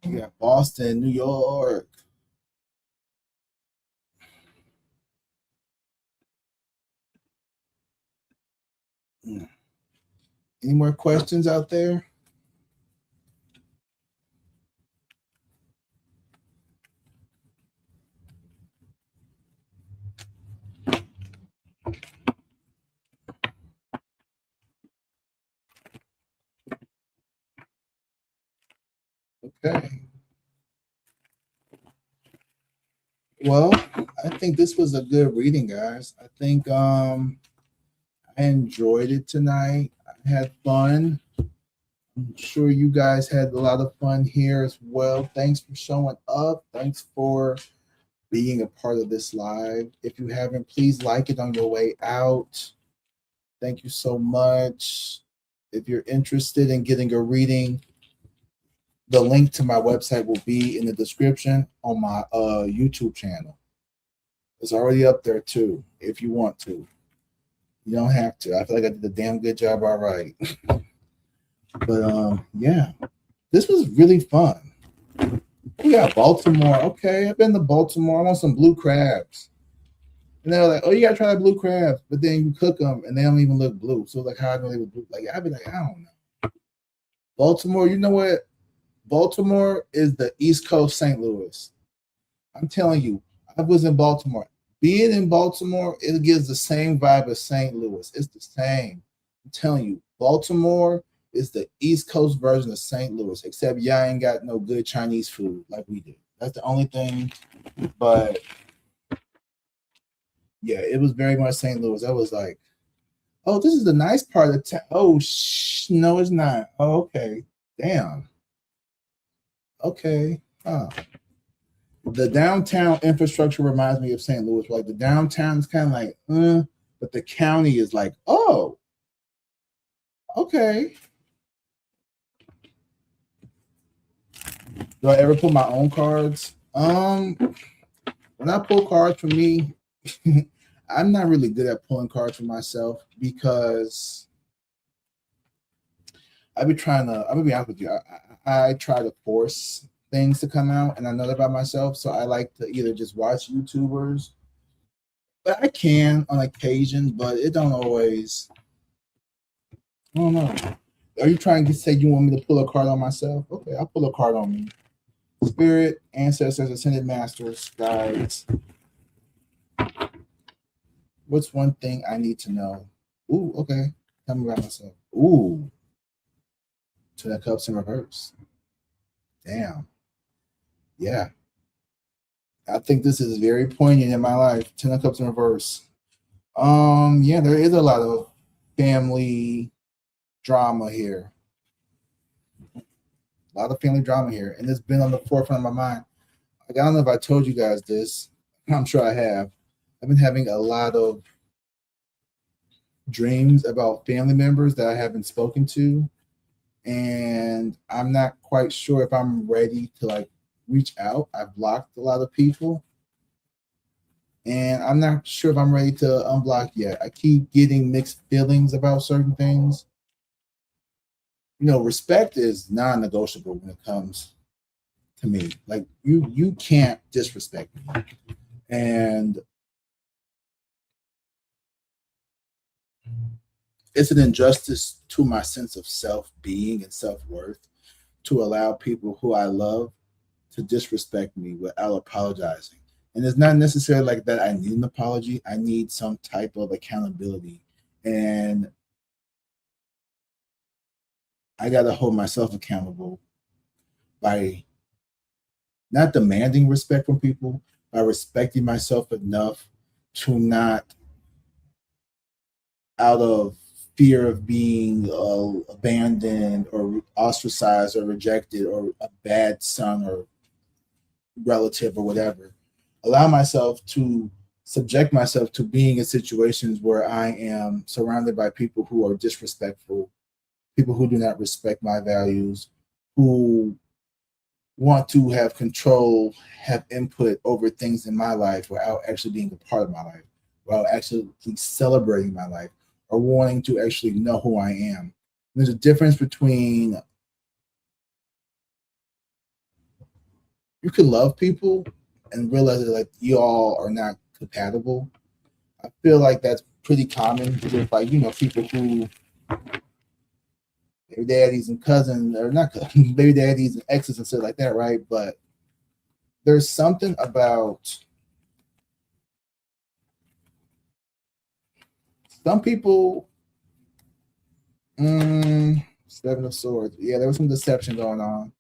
You got Boston, New York. Any more questions out there? Okay. Well, I think this was a good reading, guys. I think I enjoyed it tonight. I had fun. I'm sure you guys had a lot of fun here as well. Thanks for showing up. Thanks for being a part of this live. If you haven't, please like it on your way out. Thank you so much. If you're interested in getting a reading, the link to my website will be in the description on my YouTube channel. It's already up there too, if you want to. You don't have to. I feel like I did a damn good job all right. But yeah, this was really fun. We got Baltimore. Okay, I've been to Baltimore. I want some blue crabs. And they're like, oh, you gotta try the blue crabs. But then you cook them and they don't even look blue. So like, how I know they were blue? Like, I'd be like, I don't know. Baltimore, you know what? Baltimore is the East Coast St. Louis. I'm telling you, I was in Baltimore. Being in Baltimore, it gives the same vibe as St. Louis. It's the same. I'm telling you, Baltimore is the East Coast version of St. Louis, except y'all ain't got no good Chinese food like we do. That's the only thing. But yeah, it was very much St. Louis. I was like, oh, this is the nice part of town. Oh, no, it's not. Oh, okay. Damn. Okay. Huh. The downtown infrastructure reminds me of St. Louis. Like the downtown is kind of like, but the county is like, oh, okay. Do I ever pull my own cards? When I pull cards for me, I'm not really good at pulling cards for myself because I'm gonna be honest with you. I try to force things to come out, and I know that about myself. So I like to either just watch YouTubers, but I can on occasion, but it don't always. I don't know. Are you trying to say you want me to pull a card on myself? Okay, I'll pull a card on me. Spirit, ancestors, ascended masters, guides. What's one thing I need to know? Ooh, okay. Tell me about myself. Ooh, Ten of Cups in reverse. Damn. Yeah. I think this is very poignant in my life. Ten of Cups in reverse. Yeah, there is a lot of family drama here. A lot of family drama here, and it's been on the forefront of my mind. Like, I don't know if I told you guys this. I'm sure I have. I've been having a lot of dreams about family members that I haven't spoken to, and I'm not quite sure if I'm ready to like reach out. I've blocked a lot of people, and I'm not sure if I'm ready to unblock yet. I keep getting mixed feelings about certain things. You know, respect is non-negotiable when it comes to me. Like you can't disrespect me. And it's an injustice to my sense of self-being and self-worth to allow people who I love to disrespect me without apologizing. And it's not necessarily like that I need an apology. I need some type of accountability. And I got to hold myself accountable by not demanding respect from people, by respecting myself enough to not, out of fear of being abandoned or ostracized or rejected or a bad son or relative or whatever, allow myself to subject myself to being in situations where I am surrounded by people who are disrespectful, people who do not respect my values, who want to have control, have input over things in my life without actually being a part of my life, without actually celebrating my life or wanting to actually know who I am. There's a difference between you can love people and realize that like you all are not compatible. I feel like that's pretty common with like, you know, people who their daddies and cousins or not baby daddies and exes and stuff like that, right? But there's something about some people. Seven of Swords. Yeah, there was some deception going on.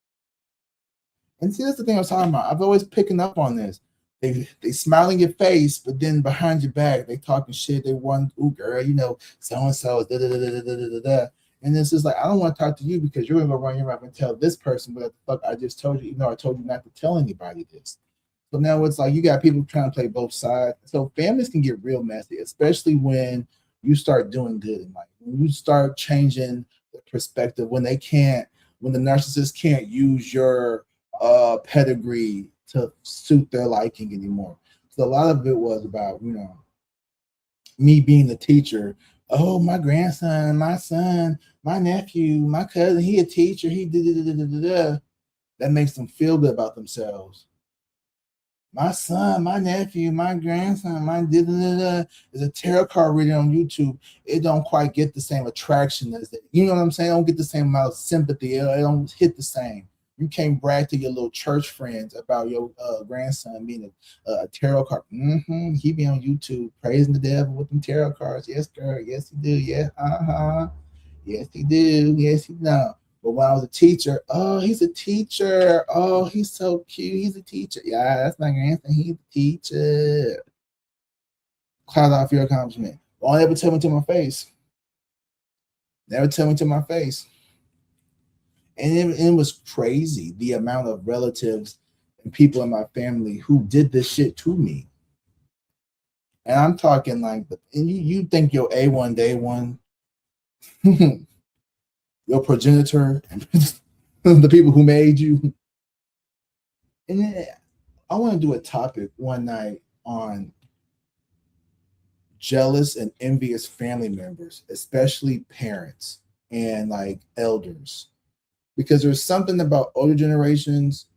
And see, that's the thing I was talking about. I've always picking up on this. They smile in your face, but then behind your back, they talking shit. They want, ooh, girl, you know, so and so, da da da da da da da. And it's just like, I don't want to talk to you because you're gonna go run your mouth and tell this person what the fuck I just told you. You know, I told you not to tell anybody this. So now it's like you got people trying to play both sides. So families can get real messy, especially when you start doing good in life. When you start changing the perspective, when when the narcissist can't use your pedigree to suit their liking anymore. So a lot of it was about, me being the teacher. Oh, my grandson, my son, my nephew, my cousin, he a teacher. He did. That makes them feel good about themselves. My son, my nephew, my grandson, my is a tarot card reading on YouTube. It don't quite get the same attraction as that. You know what I'm saying? It don't get the same amount of sympathy. It don't hit the same. You can't brag to your little church friends about your grandson being a tarot card. He be on YouTube praising the devil with them tarot cards. Yes, girl. Yes, he do. Yes, yes, he do. Yes, he do. But when I was a teacher, oh, he's a teacher. Oh, he's so cute. He's a teacher. Yeah, that's my grandson. He's a teacher. Cloud off your accomplishment. Won't ever tell me to my face. Never tell me to my face. And it was crazy the amount of relatives and people in my family who did this shit to me. And I'm talking like, and you think your A1 day one, your progenitor, the people who made you. And then I want to do a topic one night on jealous and envious family members, especially parents and like elders, because there's something about older generations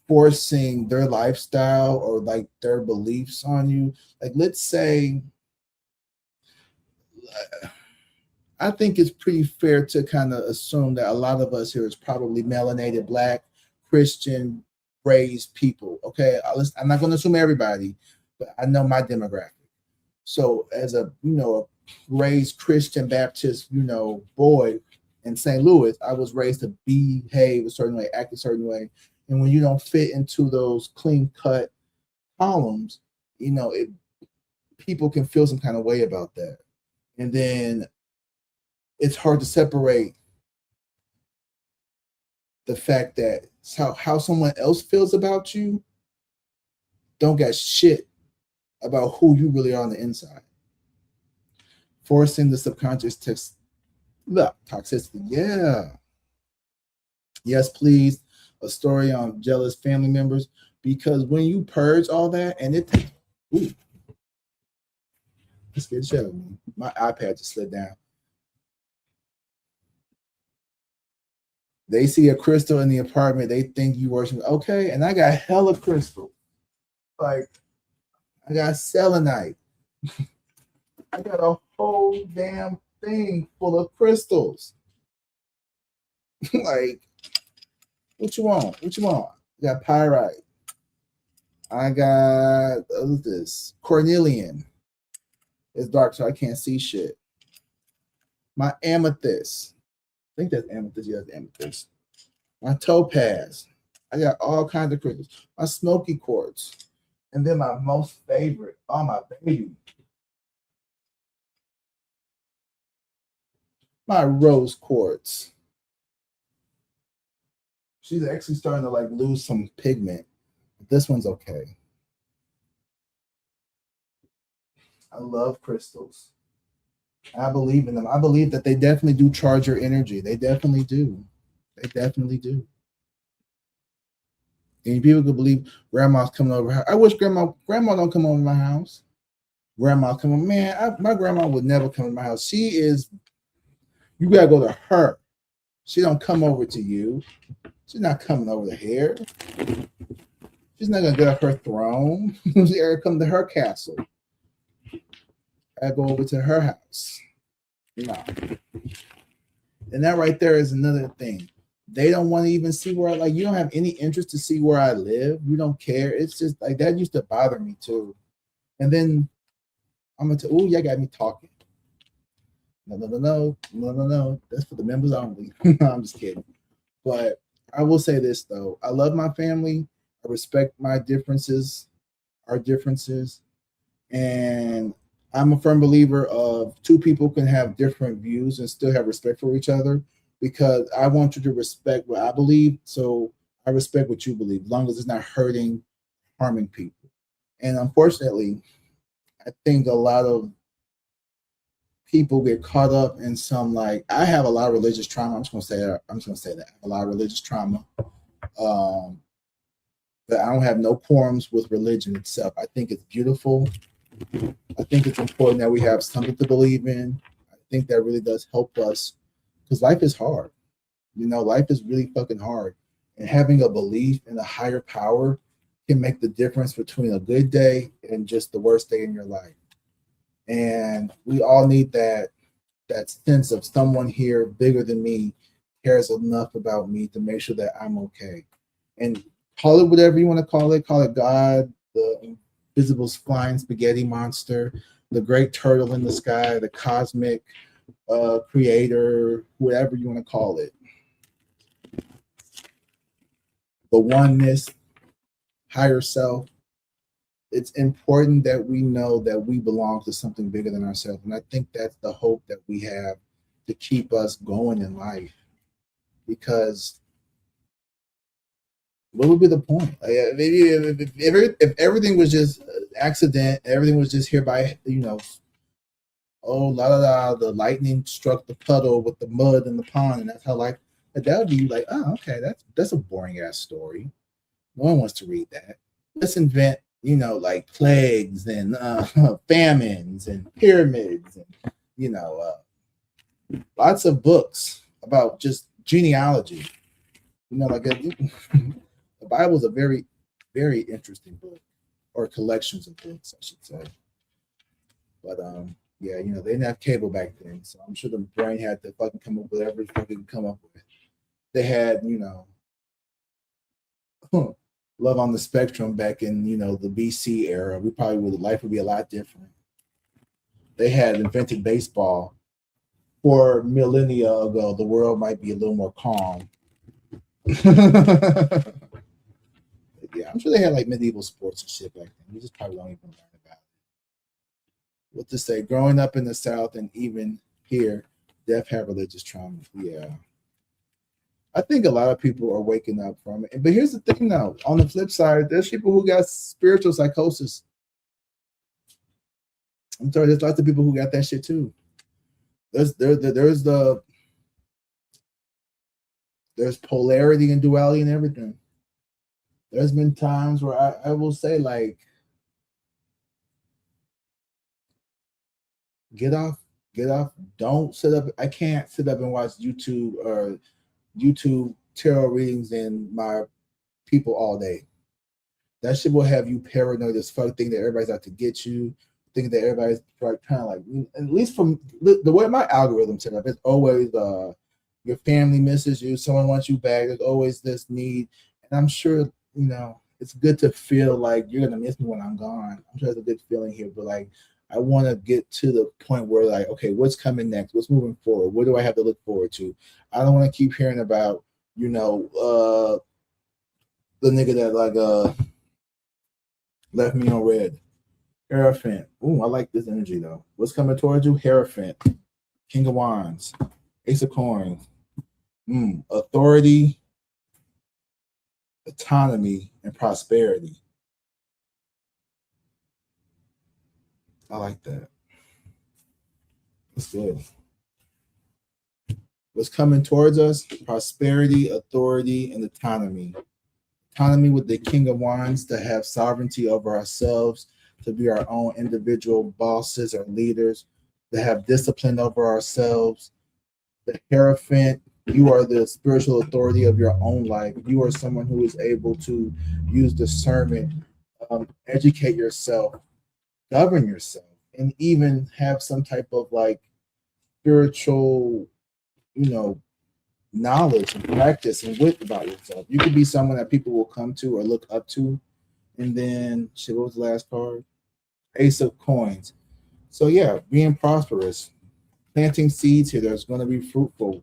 forcing their lifestyle or like their beliefs on you. Like, let's say, I think it's pretty fair to kind of assume that a lot of us here is probably melanated, Black, Christian, raised people. Okay, I'm not going to assume everybody, but I know my demographic. So as a raised Christian Baptist boy in St. Louis, I was raised to behave a certain way, act a certain way, and when you don't fit into those clean cut columns, people can feel some kind of way about that, and then it's hard to separate the fact that how someone else feels about you don't got shit about who you really are on the inside. Forcing the subconscious toxicity. Yeah. Yes, please. A story on jealous family members, because when you purge all that, and it takes, ooh, it scared the shit out of me. My iPad just slid down. They see a crystal in the apartment, they think you worship. Okay, and I got hella crystal. Like, I got selenite. I got a whole damn thing full of crystals. Like, what you want? What you want? I got pyrite. I got this cornelian. It's dark, so I can't see shit. My amethyst. I think that's amethyst. Yeah, that's amethyst. My topaz. I got all kinds of crystals. My smoky quartz. And then my most favorite, oh my baby, my rose quartz. She's actually starting to like lose some pigment. This one's okay. I love crystals. I believe in them. I believe that they definitely do charge your energy. They definitely do. They definitely do. And people could believe grandma's coming over. I wish grandma don't come over my house. Grandma come over. Man, my grandma would never come to my house. She is, you gotta go to her. She don't come over to you. She's not coming over to here. She's not gonna get up her throne. She's gonna come to her castle. I go over to her house. No. And that right there is another thing. They don't want to even see where you don't have any interest to see where I live. You don't care. It's just like that used to bother me too. And then I'm gonna tell, y'all got me talking. No. That's for the members only. I'm just kidding. But I will say this though. I love my family. I respect my differences, our differences. And I'm a firm believer of two people can have different views and still have respect for each other, because I want you to respect what I believe. So I respect what you believe, as long as it's not hurting, harming people. And unfortunately, I think a lot of people get caught up in some, like, I have a lot of religious trauma. I'm just gonna say that. I have a lot of religious trauma. But I don't have no qualms with religion itself. I think it's beautiful. I think it's important that we have something to believe in. I think that really does help us because life is hard. Life is really fucking hard. And having a belief in a higher power can make the difference between a good day and just the worst day in your life. And we all need that sense of someone here bigger than me cares enough about me to make sure that I'm okay. And call it whatever you want to call it God, the invisible flying spaghetti monster, the great turtle in the sky, the cosmic creator, whatever you want to call it, the oneness, higher self. It's important that we know that we belong to something bigger than ourselves. And I think that's the hope that we have to keep us going in life. Because what would be the point? Maybe if everything was just accident, everything was just hereby, oh la la la, the lightning struck the puddle with the mud in the pond, and that's how life. That would be like, oh, okay, that's a boring ass story. No one wants to read that. Let's invent, like plagues and famines and pyramids and lots of books about just genealogy. Like the Bible is a very, very interesting book, or collections of books, I should say. But yeah, they didn't have cable back then, so I'm sure the brain had to fucking come up with whatever fucking come up with. They had, Love on the Spectrum back in, the BC era. We probably life would be a lot different. They had invented baseball 4 millennia ago. The world might be a little more calm. Yeah, I'm sure they had like medieval sports and shit back then. We just probably don't even learn about it. What to say? Growing up in the South and even here, deaf have religious trauma. Yeah. I think a lot of people are waking up from it. But here's the thing though, on the flip side, there's people who got spiritual psychosis. I'm sorry, there's lots of people who got that shit too. There's polarity and duality and everything. There's been times where I will say, like, get off, don't sit up. I can't sit up and watch YouTube tarot readings and my people all day. That shit will have you paranoid as fuck, thinking that everybody's out to get you, thinking that everybody's like kind of like, at least from the way my algorithm set up, it's always your family misses you, someone wants you back, there's always this need. And I'm sure, it's good to feel like you're gonna miss me when I'm gone. I'm sure it's a good feeling here, but like I want to get to the point where like, okay, what's coming next? What's moving forward? What do I have to look forward to? I don't want to keep hearing about, the nigga that like left me on red. Hierophant. Ooh, I like this energy though. What's coming towards you? Hierophant. King of Wands. Ace of Coins. Authority, autonomy, and prosperity. I like that. That's good. What's coming towards us? Prosperity, authority, and autonomy. Autonomy with the King of Wands, to have sovereignty over ourselves, to be our own individual bosses or leaders, to have discipline over ourselves. The Hierophant, you are the spiritual authority of your own life. You are someone who is able to use discernment, educate yourself, govern yourself, and even have some type of like spiritual, knowledge and practice and wit about yourself. You could be someone that people will come to or look up to. And then, shit, what was the last card? Ace of Coins. So yeah, being prosperous, planting seeds here that's going to be fruitful,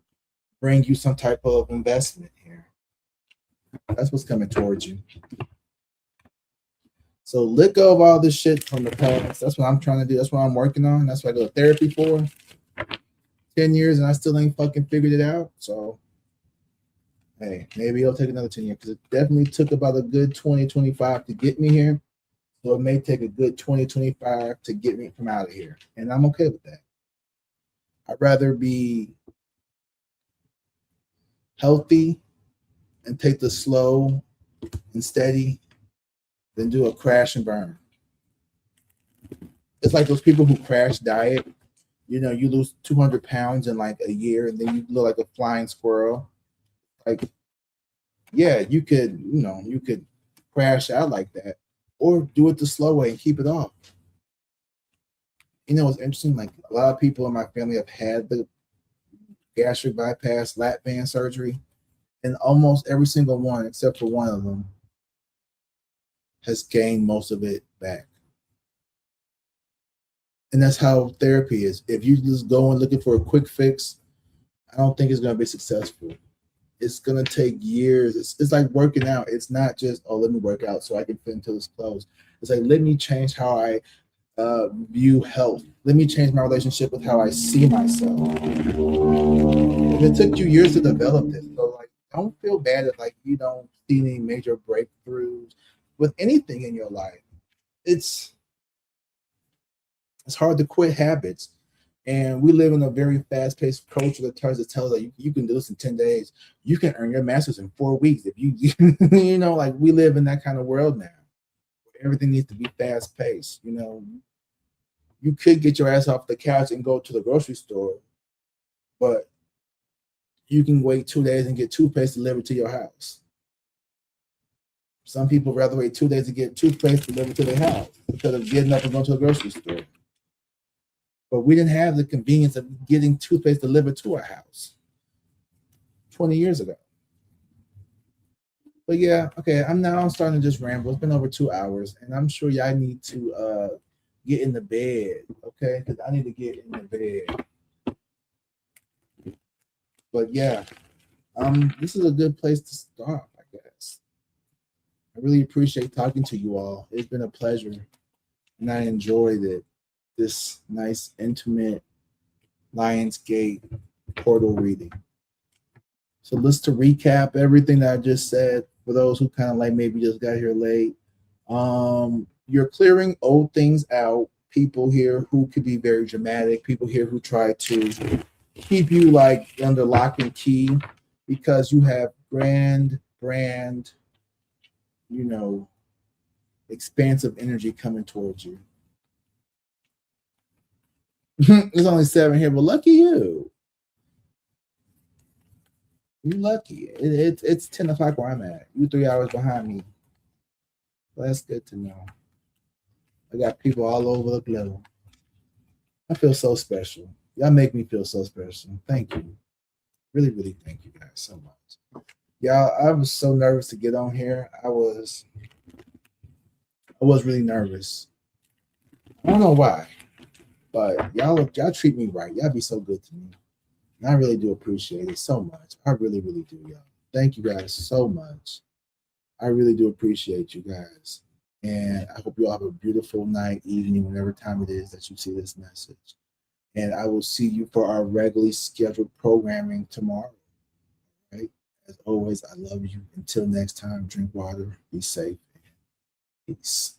bring you some type of investment here. That's what's coming towards you. So let go of all this shit from the past. That's what I'm trying to do. That's what I'm working on. That's what I go to therapy for. 10 years and I still ain't fucking figured it out. So hey, maybe it'll take another 10 years, because it definitely took about a good 2025 to get me here. So it may take a good 2025 to get me from out of here. And I'm okay with that. I'd rather be healthy and take the slow and steady then do a crash and burn. It's like those people who crash diet. You lose 200 pounds in like a year, and then you look like a flying squirrel. Like, yeah, you could crash out like that, or do it the slow way and keep it off. It's interesting. Like a lot of people in my family have had the gastric bypass lap band surgery, and almost every single one, except for one of them, has gained most of it back. And that's how therapy is. If you just go and looking for a quick fix, I don't think it's going to be successful. It's going to take years. It's like working out. It's not just, oh, let me work out so I can fit into this clothes. It's like, let me change how I view health. Let me change my relationship with how I see myself. And it took you years to develop this. So, like, don't feel bad if, like, you don't see any major breakthroughs with anything in your life. It's hard to quit habits. And we live in a very fast-paced culture that tries to tell us that you can do this in 10 days. You can earn your master's in 4 weeks. If you like we live in that kind of world now. Everything needs to be fast-paced. You could get your ass off the couch and go to the grocery store, but you can wait 2 days and get toothpaste delivered to your house. Some people rather wait 2 days to get toothpaste delivered to their house instead of getting up and going to the grocery store. But we didn't have the convenience of getting toothpaste delivered to our house 20 years ago. But yeah, okay, I'm starting to just ramble. It's been over 2 hours, and I'm sure y'all need to get in the bed, okay? Because I need to get in the bed. But yeah, this is a good place to stop, I guess. I really appreciate talking to you all. It's been a pleasure, and I enjoyed it. This nice, intimate Lionsgate portal reading. So let's to recap everything that I just said for those who kind of like maybe just got here late. You're clearing old things out. People here who could be very dramatic. People here who try to keep you like under lock and key because you have brand, expansive energy coming towards you. There's only 7 here, but lucky you. You lucky. It's 10 o'clock where I'm at. You 3 hours behind me. Well, that's good to know. I got people all over the globe. I feel so special. Y'all make me feel so special. Thank you. Really, really thank you guys so much. Y'all, I was so nervous to get on here. I was really nervous. I don't know why. But y'all treat me right. Y'all be so good to me. And I really do appreciate it so much. I really, really do, y'all. Thank you guys so much. I really do appreciate you guys. And I hope you all have a beautiful night, evening, whatever time it is that you see this message. And I will see you for our regularly scheduled programming tomorrow. Right? As always, I love you. Until next time, drink water, be safe, and peace.